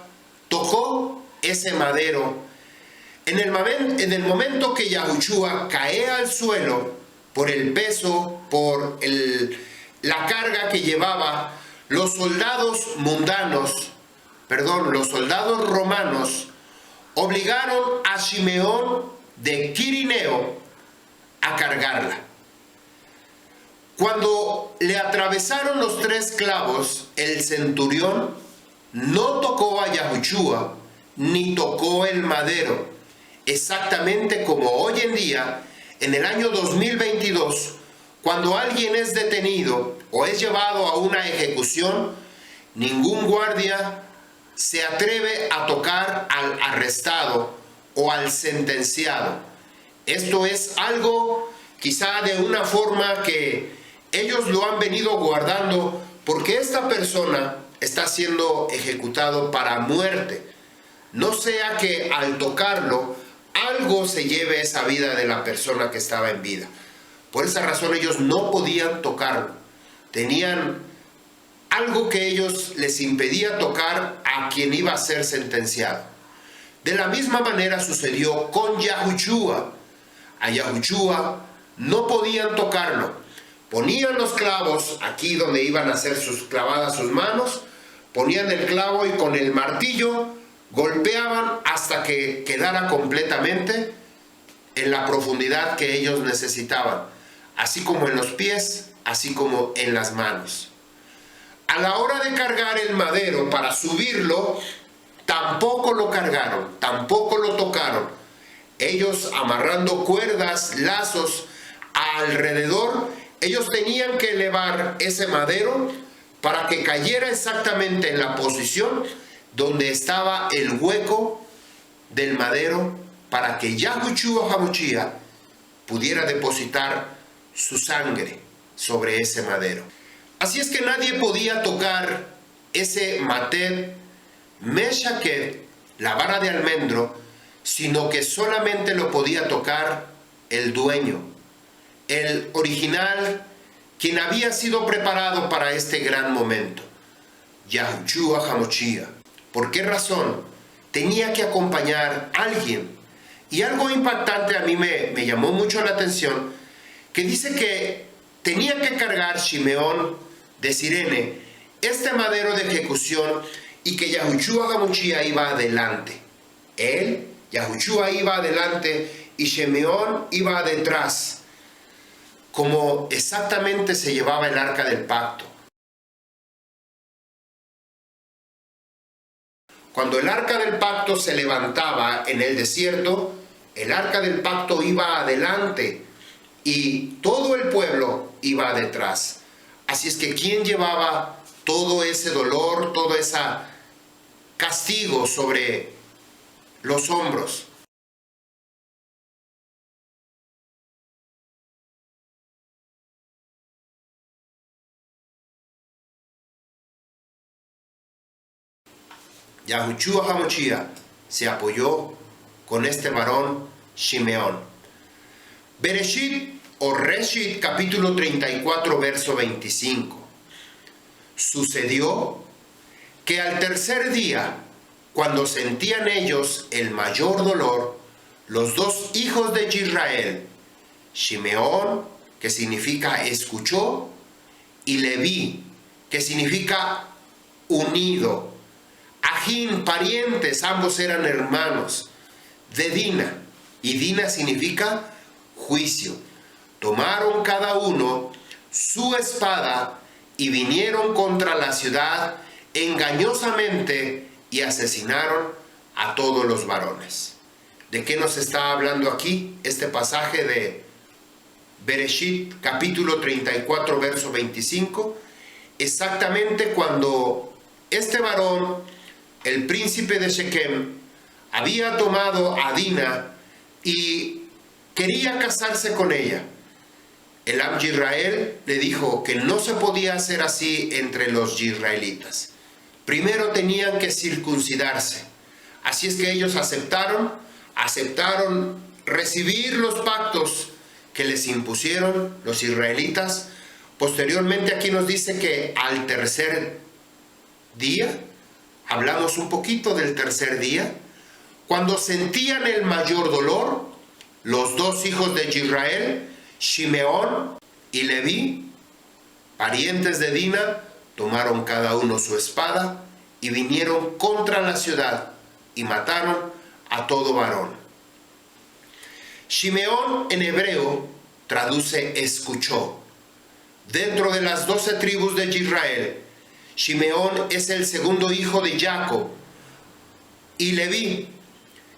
tocó ese madero. En el momento que Yahushua cae al suelo por el peso, por la carga que llevaba, los soldados romanos obligaron a Simeón de Quirineo a cargarla. Cuando le atravesaron los 3 clavos, el centurión no tocó a Yahushua ni tocó el madero, exactamente como hoy en día, en el año 2022, cuando alguien es detenido o es llevado a una ejecución, ningún guardia se atreve a tocar al arrestado o al sentenciado. Esto es algo quizá de una forma que ellos lo han venido guardando, porque esta persona está siendo ejecutado para muerte. No sea que al tocarlo, algo se lleve esa vida de la persona que estaba en vida. Por esa razón ellos no podían tocarlo. Tenían algo que ellos les impedía tocar a quien iba a ser sentenciado. De la misma manera sucedió con Yahushua. A Yahushua no podían tocarlo. Ponían los clavos aquí donde iban a ser clavadas sus manos, ponían el clavo y con el martillo golpeaban hasta que quedara completamente en la profundidad que ellos necesitaban, así como en los pies, así como en las manos. A la hora de cargar el madero para subirlo, tampoco lo cargaron, tampoco lo tocaron. Ellos amarrando cuerdas, lazos alrededor, ellos tenían que elevar ese madero para que cayera exactamente en la posición donde estaba el hueco del madero, para que Yahushua HaMashiach pudiera depositar su sangre sobre ese madero. Así es que nadie podía tocar ese matet meshaket, la vara de almendro, sino que solamente lo podía tocar el dueño, el original, quien había sido preparado para este gran momento, Yahushua HaMashiach. ¿Por qué razón? Tenía que acompañar a alguien. Y algo impactante a mí me llamó mucho la atención, que dice que tenía que cargar Shimeón de Sirene este madero de ejecución y que Yahushua HaMashiach iba adelante. Él, Yahushua, iba adelante y Shimeón iba detrás, como exactamente se llevaba el arca del pacto. Cuando el arca del pacto se levantaba en el desierto, el arca del pacto iba adelante y todo el pueblo iba detrás. Así es que ¿quién llevaba todo ese dolor, todo ese castigo sobre los hombros? Yahushua HaMashiach se apoyó con este varón Shimeón. Bereshit o Reshit capítulo 34 verso 25. Sucedió que al tercer día, cuando sentían ellos el mayor dolor, los dos hijos de Israel, Shimeón, que significa escuchó, y Leví, que significa unido, Ajín, parientes, ambos eran hermanos, de Dina, y Dina significa juicio. Tomaron cada uno su espada y vinieron contra la ciudad engañosamente y asesinaron a todos los varones. ¿De qué nos está hablando aquí este pasaje de Bereshit capítulo 34 verso 25? Exactamente cuando este varón, el príncipe de Shekem, había tomado a Dina y quería casarse con ella. El Am Yisrael le dijo que no se podía hacer así entre los israelitas. Primero tenían que circuncidarse. Así es que ellos aceptaron recibir los pactos que les impusieron los israelitas. Posteriormente aquí nos dice que al tercer día, hablamos un poquito del tercer día, cuando sentían el mayor dolor, los dos hijos de Israel, Shimeón y Leví, parientes de Dina, tomaron cada uno su espada y vinieron contra la ciudad y mataron a todo varón. Shimeón en hebreo traduce escuchó. Dentro de las 12 tribus de Israel, Shimeón es el segundo hijo de Jacob, y Leví,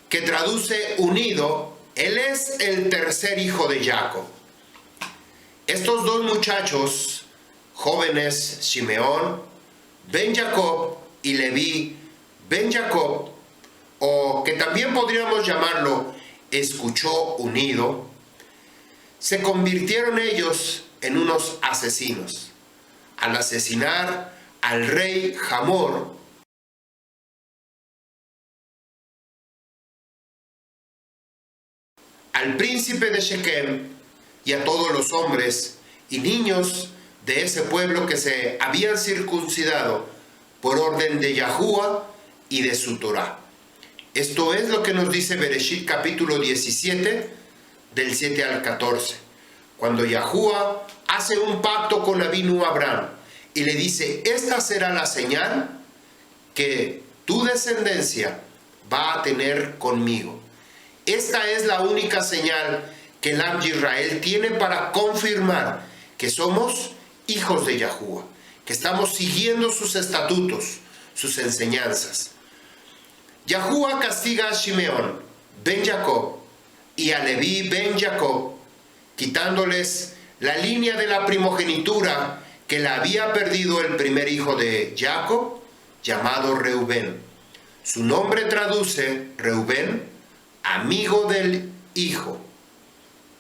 que traduce unido, él es el tercer hijo de Jacob. Estos dos muchachos jóvenes, Shimeón, Ben Jacob, y Leví, Ben Jacob, o que también podríamos llamarlo escuchó unido, se convirtieron ellos en unos asesinos. Al asesinar al rey Hamor, al príncipe de Shekem y a todos los hombres y niños de ese pueblo que se habían circuncidado por orden de Yahuwah y de su Torá. Esto es lo que nos dice Bereshit capítulo 17, del 7 al 14, cuando Yahuwah hace un pacto con Avinu Abraham y le dice: esta será la señal que tu descendencia va a tener conmigo. Esta es la única señal que el Am Yisrael tiene para confirmar que somos hijos de Yahuwah, que estamos siguiendo sus estatutos, sus enseñanzas. Yahuwah castiga a Shimeón ben Jacob y a Leví ben Jacob, quitándoles la línea de la primogenitura que la había perdido el primer hijo de Jacob, llamado Reubén. Su nombre traduce Reubén, amigo del hijo.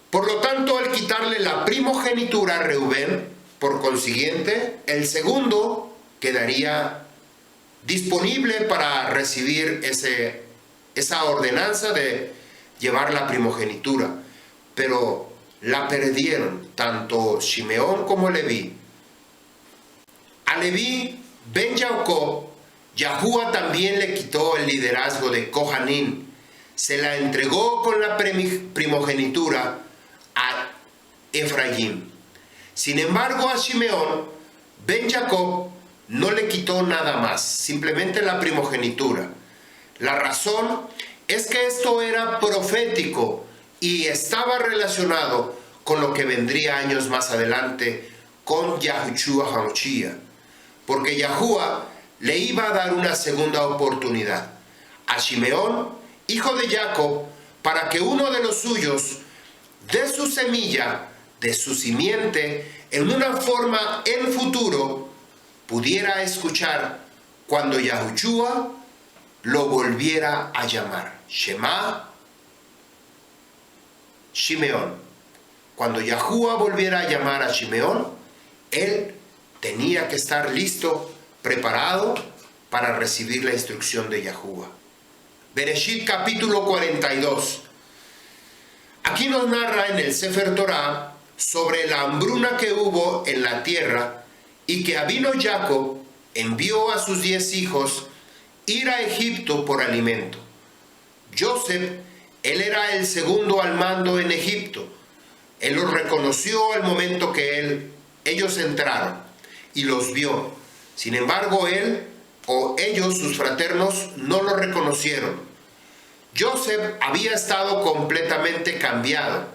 Por lo tanto, al quitarle la primogenitura a Reubén, por consiguiente, el segundo quedaría disponible para recibir esa ordenanza de llevar la primogenitura. Pero la perdieron tanto Shimeón como Leví. A Leví ben Jacob, Yahuwah también le quitó el liderazgo de Kohanim. Se la entregó con la primogenitura a Efraín. Sin embargo, a Shimeón ben Jacob no le quitó nada más, simplemente la primogenitura. La razón es que esto era profético y estaba relacionado con lo que vendría años más adelante con Yahushua HaMashiach, porque Yahuwah le iba a dar una segunda oportunidad a Shimeón, hijo de Jacob, para que uno de los suyos, de su semilla, de su simiente, en una forma en futuro, pudiera escuchar cuando Yahushua lo volviera a llamar. Shema Shimeón. Cuando Yahuwah volviera a llamar a Shimeón, él tenía que estar listo, preparado para recibir la instrucción de Yahuwah. Bereshit capítulo 42. Aquí nos narra en el Sefer Torah sobre la hambruna que hubo en la tierra y que Avino Jacob envió a sus 10 hijos ir a Egipto por alimento. Joseph, él era el segundo al mando en Egipto. Él los reconoció al momento que ellos entraron y los vio. Sin embargo, él o ellos, sus fraternos, no lo reconocieron. Joseph había estado completamente cambiado.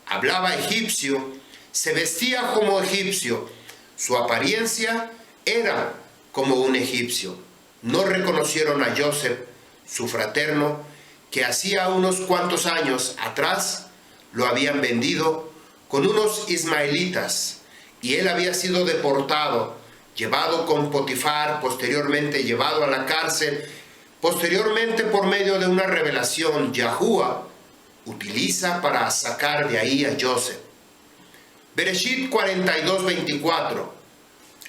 Hablaba egipcio, se vestía como egipcio. Su apariencia era como un egipcio. No reconocieron a Joseph, su fraterno, que hacía unos cuantos años atrás lo habían vendido con unos ismaelitas y él había sido deportado, llevado con Potifar, posteriormente llevado a la cárcel. Posteriormente, por medio de una revelación, Yahuwah utiliza para sacar de ahí a Joseph. Bereshit 42:24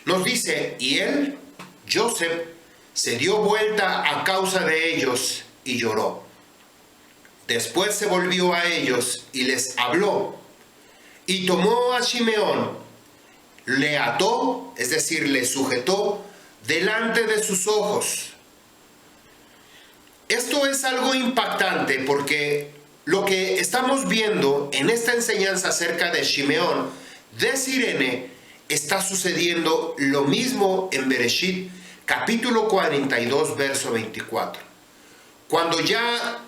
nos dice: y él, Joseph, se dio vuelta a causa de ellos y lloró. Después se volvió a ellos y les habló, y tomó a Shimeón, le ató, es decir, le sujetó delante de sus ojos. Esto es algo impactante porque lo que estamos viendo en esta enseñanza acerca de Shimeón de Sirene está sucediendo lo mismo en Bereshit capítulo 42 verso 24. Cuando ya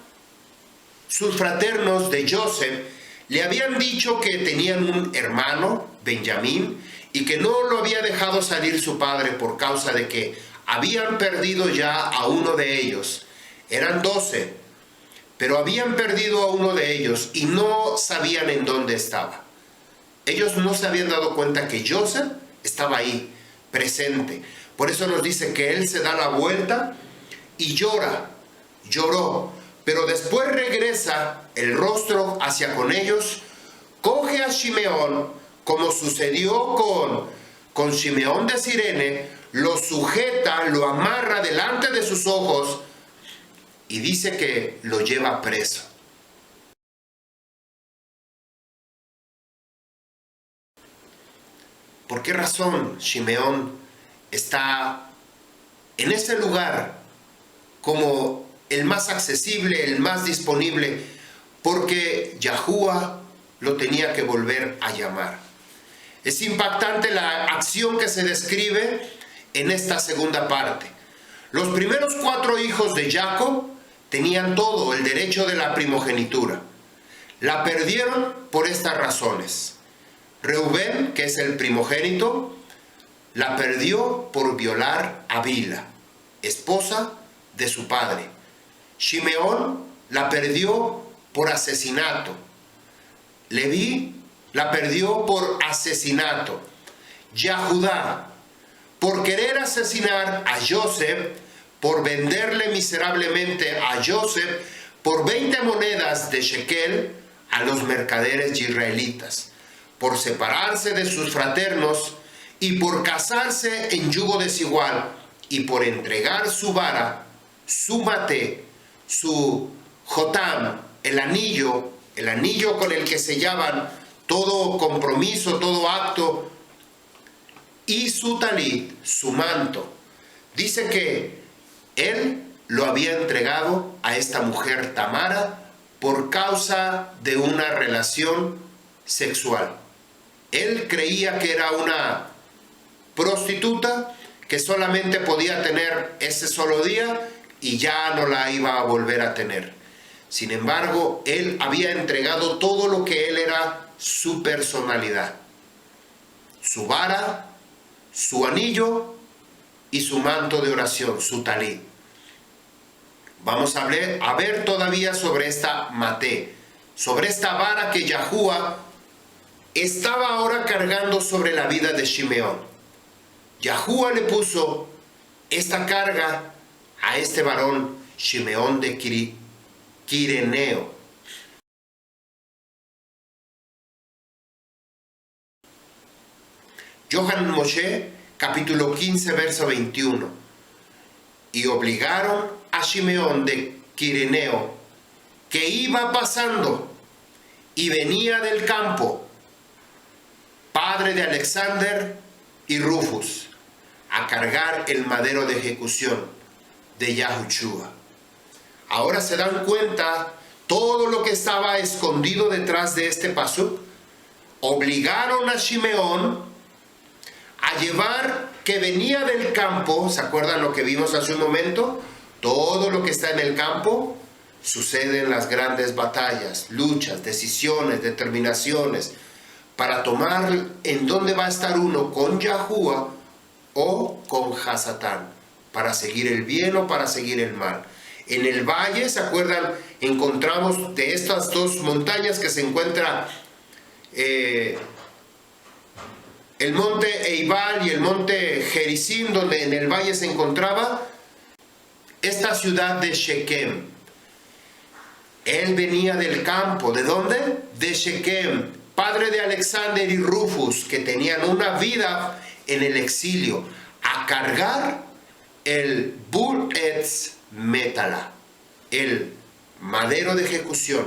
sus fraternos de Joseph le habían dicho que tenían un hermano, Benjamín, y que no lo había dejado salir su padre por causa de que habían perdido ya a uno de ellos. Eran 12, pero habían perdido a uno de ellos y no sabían en dónde estaba. Ellos no se habían dado cuenta que Joseph estaba ahí, presente. Por eso nos dice que él se da la vuelta y lloró, pero después regresa el rostro hacia con ellos, coge a Shimeón, como sucedió con Shimeón de Sirene, lo sujeta, lo amarra delante de sus ojos y dice que lo lleva preso. ¿Por qué razón Shimeón está en ese lugar como el más accesible, el más disponible? Porque Yahuwah lo tenía que volver a llamar. Es impactante la acción que se describe en esta segunda parte. Los primeros 4 hijos de Jacob tenían todo el derecho de la primogenitura. La perdieron por estas razones. Reubén, que es el primogénito, la perdió por violar a Bila, esposa de su padre. Shimeón la perdió por asesinato. Leví la perdió por asesinato. Yahudá, por querer asesinar a Joseph, por venderle miserablemente a Joseph por 20 monedas de shekel a los mercaderes israelitas, por separarse de sus fraternos y por casarse en yugo desigual y por entregar su vara, su maté, su jotam, el anillo con el que sellaban todo compromiso, todo acto, y su talit, su manto. Dice que él lo había entregado a esta mujer Tamara por causa de una relación sexual. Él creía que era una prostituta que solamente podía tener ese solo día y ya no la iba a volver a tener. Sin embargo, él había entregado todo lo que él era, su personalidad, su vara, su anillo y su manto de oración, su talit. Vamos a ver todavía sobre esta maté, sobre esta vara que Yahuwah estaba ahora cargando sobre la vida de Shimeón. Yahuwah le puso esta carga a este varón, Shimeón de Quireneo. Yohanan Moshe, capítulo 15, verso 21. Y obligaron a Shimeón de Quireneo, que iba pasando y venía del campo, padre de Alexander y Rufus, a cargar el madero de ejecución de Yahushua. Ahora se dan cuenta todo lo que estaba escondido detrás de este pasuk. Obligaron a Shimeón a llevar, que venía del campo. ¿Se acuerdan lo que vimos hace un momento? Todo lo que está en el campo sucede en las grandes batallas, luchas, decisiones, determinaciones, para tomar en dónde va a estar uno, con Yahuwah o con Hasatán, para seguir el bien o para seguir el mal. En el valle, ¿se acuerdan? Encontramos de estas dos montañas que se encuentra el monte Eibal y el monte Gerizim, donde en el valle se encontraba esta ciudad de Shequem. Él venía del campo. ¿De dónde? De Shequem, padre de Alexander y Rufus, que tenían una vida en el exilio, a cargar el Bur Etz Metala, el madero de ejecución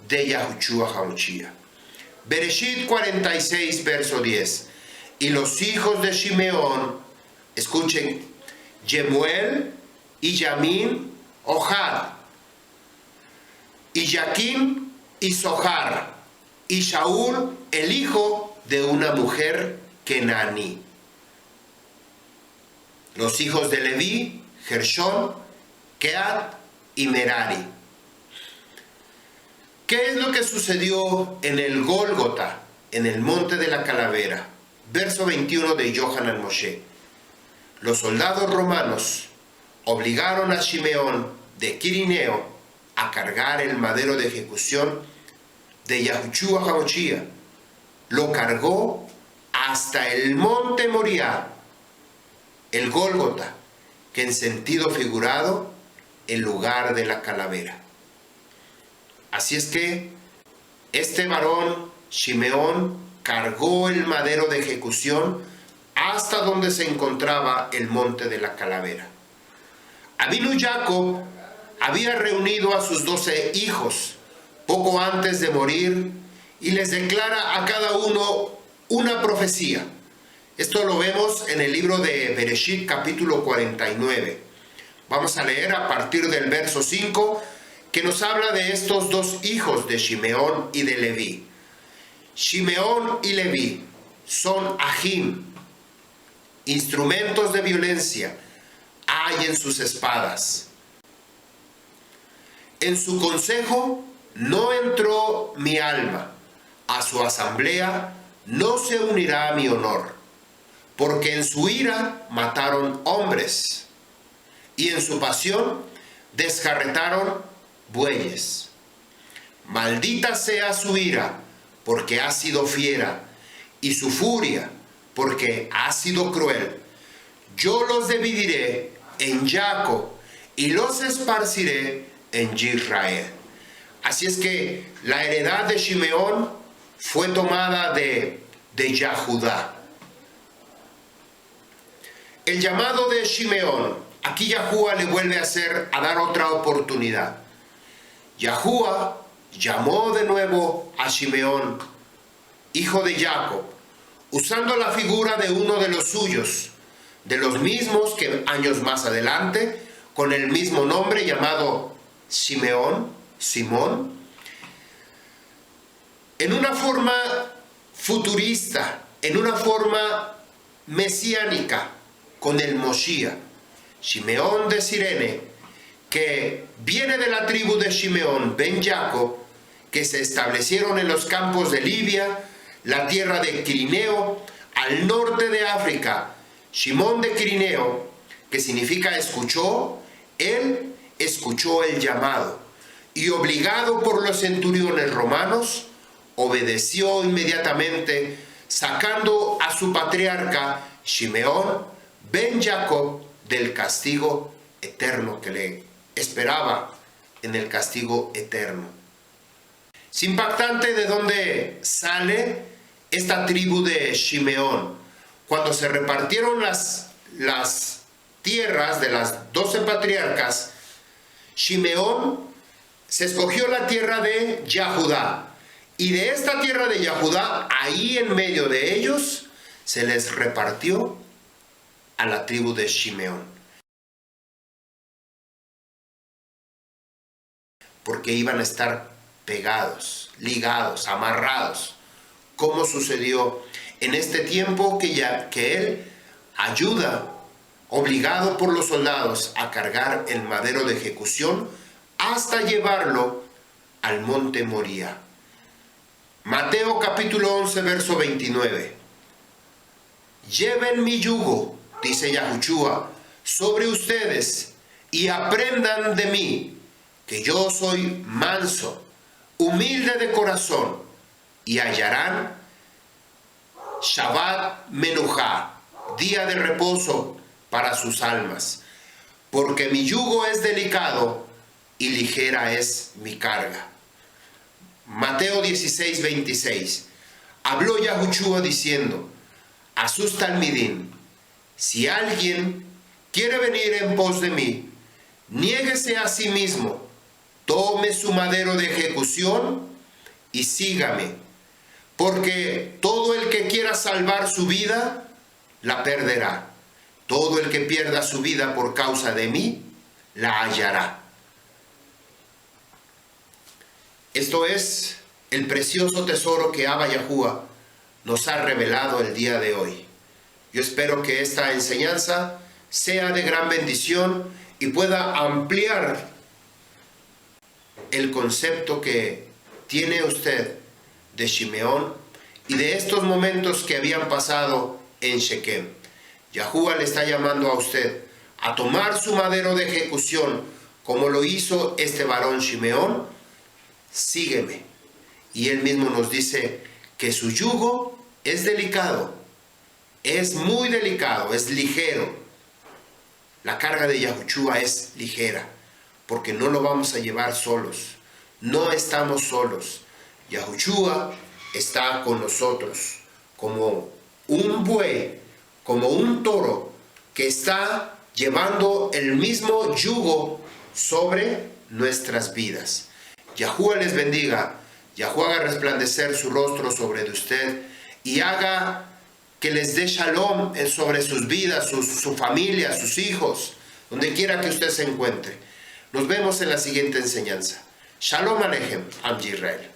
de Yahushua HaMashiach. Bereshit 46, verso 10. Y los hijos de Shimeón, escuchen, Yemuel y Yamin, Ohad, y Yaquín y Zohar, y Shaul, el hijo de una mujer Kenaní. Los hijos de Leví, Gershón, Keat y Merari. ¿Qué es lo que sucedió en el Gólgota, en el monte de la calavera? Verso 21 de Yohanan Moshe. Los soldados romanos obligaron a Shimeón de Quirineo a cargar el madero de ejecución de Yahushua HaMashiach. Lo cargó hasta el monte Moriah, el Gólgota, que en sentido figurado, el lugar de la calavera. Así es que este varón, Shimeón, cargó el madero de ejecución hasta donde se encontraba el monte de la calavera. Avinu Jacob había reunido a sus 12 hijos poco antes de morir y les declara a cada uno una profecía. Esto lo vemos en el libro de Bereshit, capítulo 49. Vamos a leer a partir del verso 5, que nos habla de estos 2 hijos de Shimeón y de Leví. Shimeón y Leví son ajim, instrumentos de violencia hay en sus espadas. En su consejo no entró mi alma, a su asamblea no se unirá mi honor, porque en su ira mataron hombres, y en su pasión descarretaron bueyes. Maldita sea su ira, porque ha sido fiera, y su furia, porque ha sido cruel. Yo los dividiré en Jacob, y los esparciré en Israel. Así es que la heredad de Shimeón fue tomada de Yahudá. El llamado de Shimeón, aquí Yahuwah le vuelve a dar otra oportunidad. Yahuwah llamó de nuevo a Shimeón, hijo de Jacob, usando la figura de uno de los suyos, de los mismos que años más adelante, con el mismo nombre llamado Simeón, Simón, en una forma futurista, en una forma mesiánica, con el Moshiach. Shimeón de Sirene, que viene de la tribu de Shimeón ben Jacob, que se establecieron en los campos de Libia, la tierra de Quirineo, al norte de África. Shimón de Quirineo, que significa escuchó, él escuchó el llamado, y obligado por los centuriones romanos, obedeció inmediatamente, sacando a su patriarca Shimeón ben Jacob del castigo eterno que le esperaba, en el castigo eterno. Es impactante de dónde sale esta tribu de Shimeón. Cuando se repartieron las tierras de las 12 patriarcas, Shimeón se escogió la tierra de Yahudá. Y de esta tierra de Yahudá, ahí en medio de ellos, se les repartió a la tribu de Shimeón. Porque iban a estar pegados, ligados, amarrados, como sucedió en este tiempo que él ayuda, obligado por los soldados a cargar el madero de ejecución hasta llevarlo al monte Moría. Mateo capítulo 11, verso 29. Lleven mi yugo, dice Yahushua, sobre ustedes y aprendan de mí, que yo soy manso, humilde de corazón, y hallarán Shabbat Menujá, día de reposo para sus almas, porque mi yugo es delicado y ligera es mi carga. Mateo 16, 26. Habló Yahushua diciendo a sus talmidim: si alguien quiere venir en pos de mí, niéguese a sí mismo, tome su madero de ejecución y sígame. Porque todo el que quiera salvar su vida, la perderá. Todo el que pierda su vida por causa de mí, la hallará. Esto es el precioso tesoro que Abba Yahuwah nos ha revelado el día de hoy. Yo espero que esta enseñanza sea de gran bendición y pueda ampliar el concepto que tiene usted de Shimeón y de estos momentos que habían pasado en Shequem. Yahuwah le está llamando a usted a tomar su madero de ejecución, como lo hizo este varón Shimeón. Sígueme. Y él mismo nos dice que su yugo es delicado, es muy delicado, es ligero. La carga de Yahushua es ligera, porque no lo vamos a llevar solos. No estamos solos. Yahushua está con nosotros como un buey, como un toro que está llevando el mismo yugo sobre nuestras vidas. Yahuwah les bendiga, Yahuwah haga resplandecer su rostro sobre de usted y haga que les dé shalom sobre sus vidas, su familia, sus hijos, donde quiera que usted se encuentre. Nos vemos en la siguiente enseñanza. Shalom Aleichem, Am Yisrael.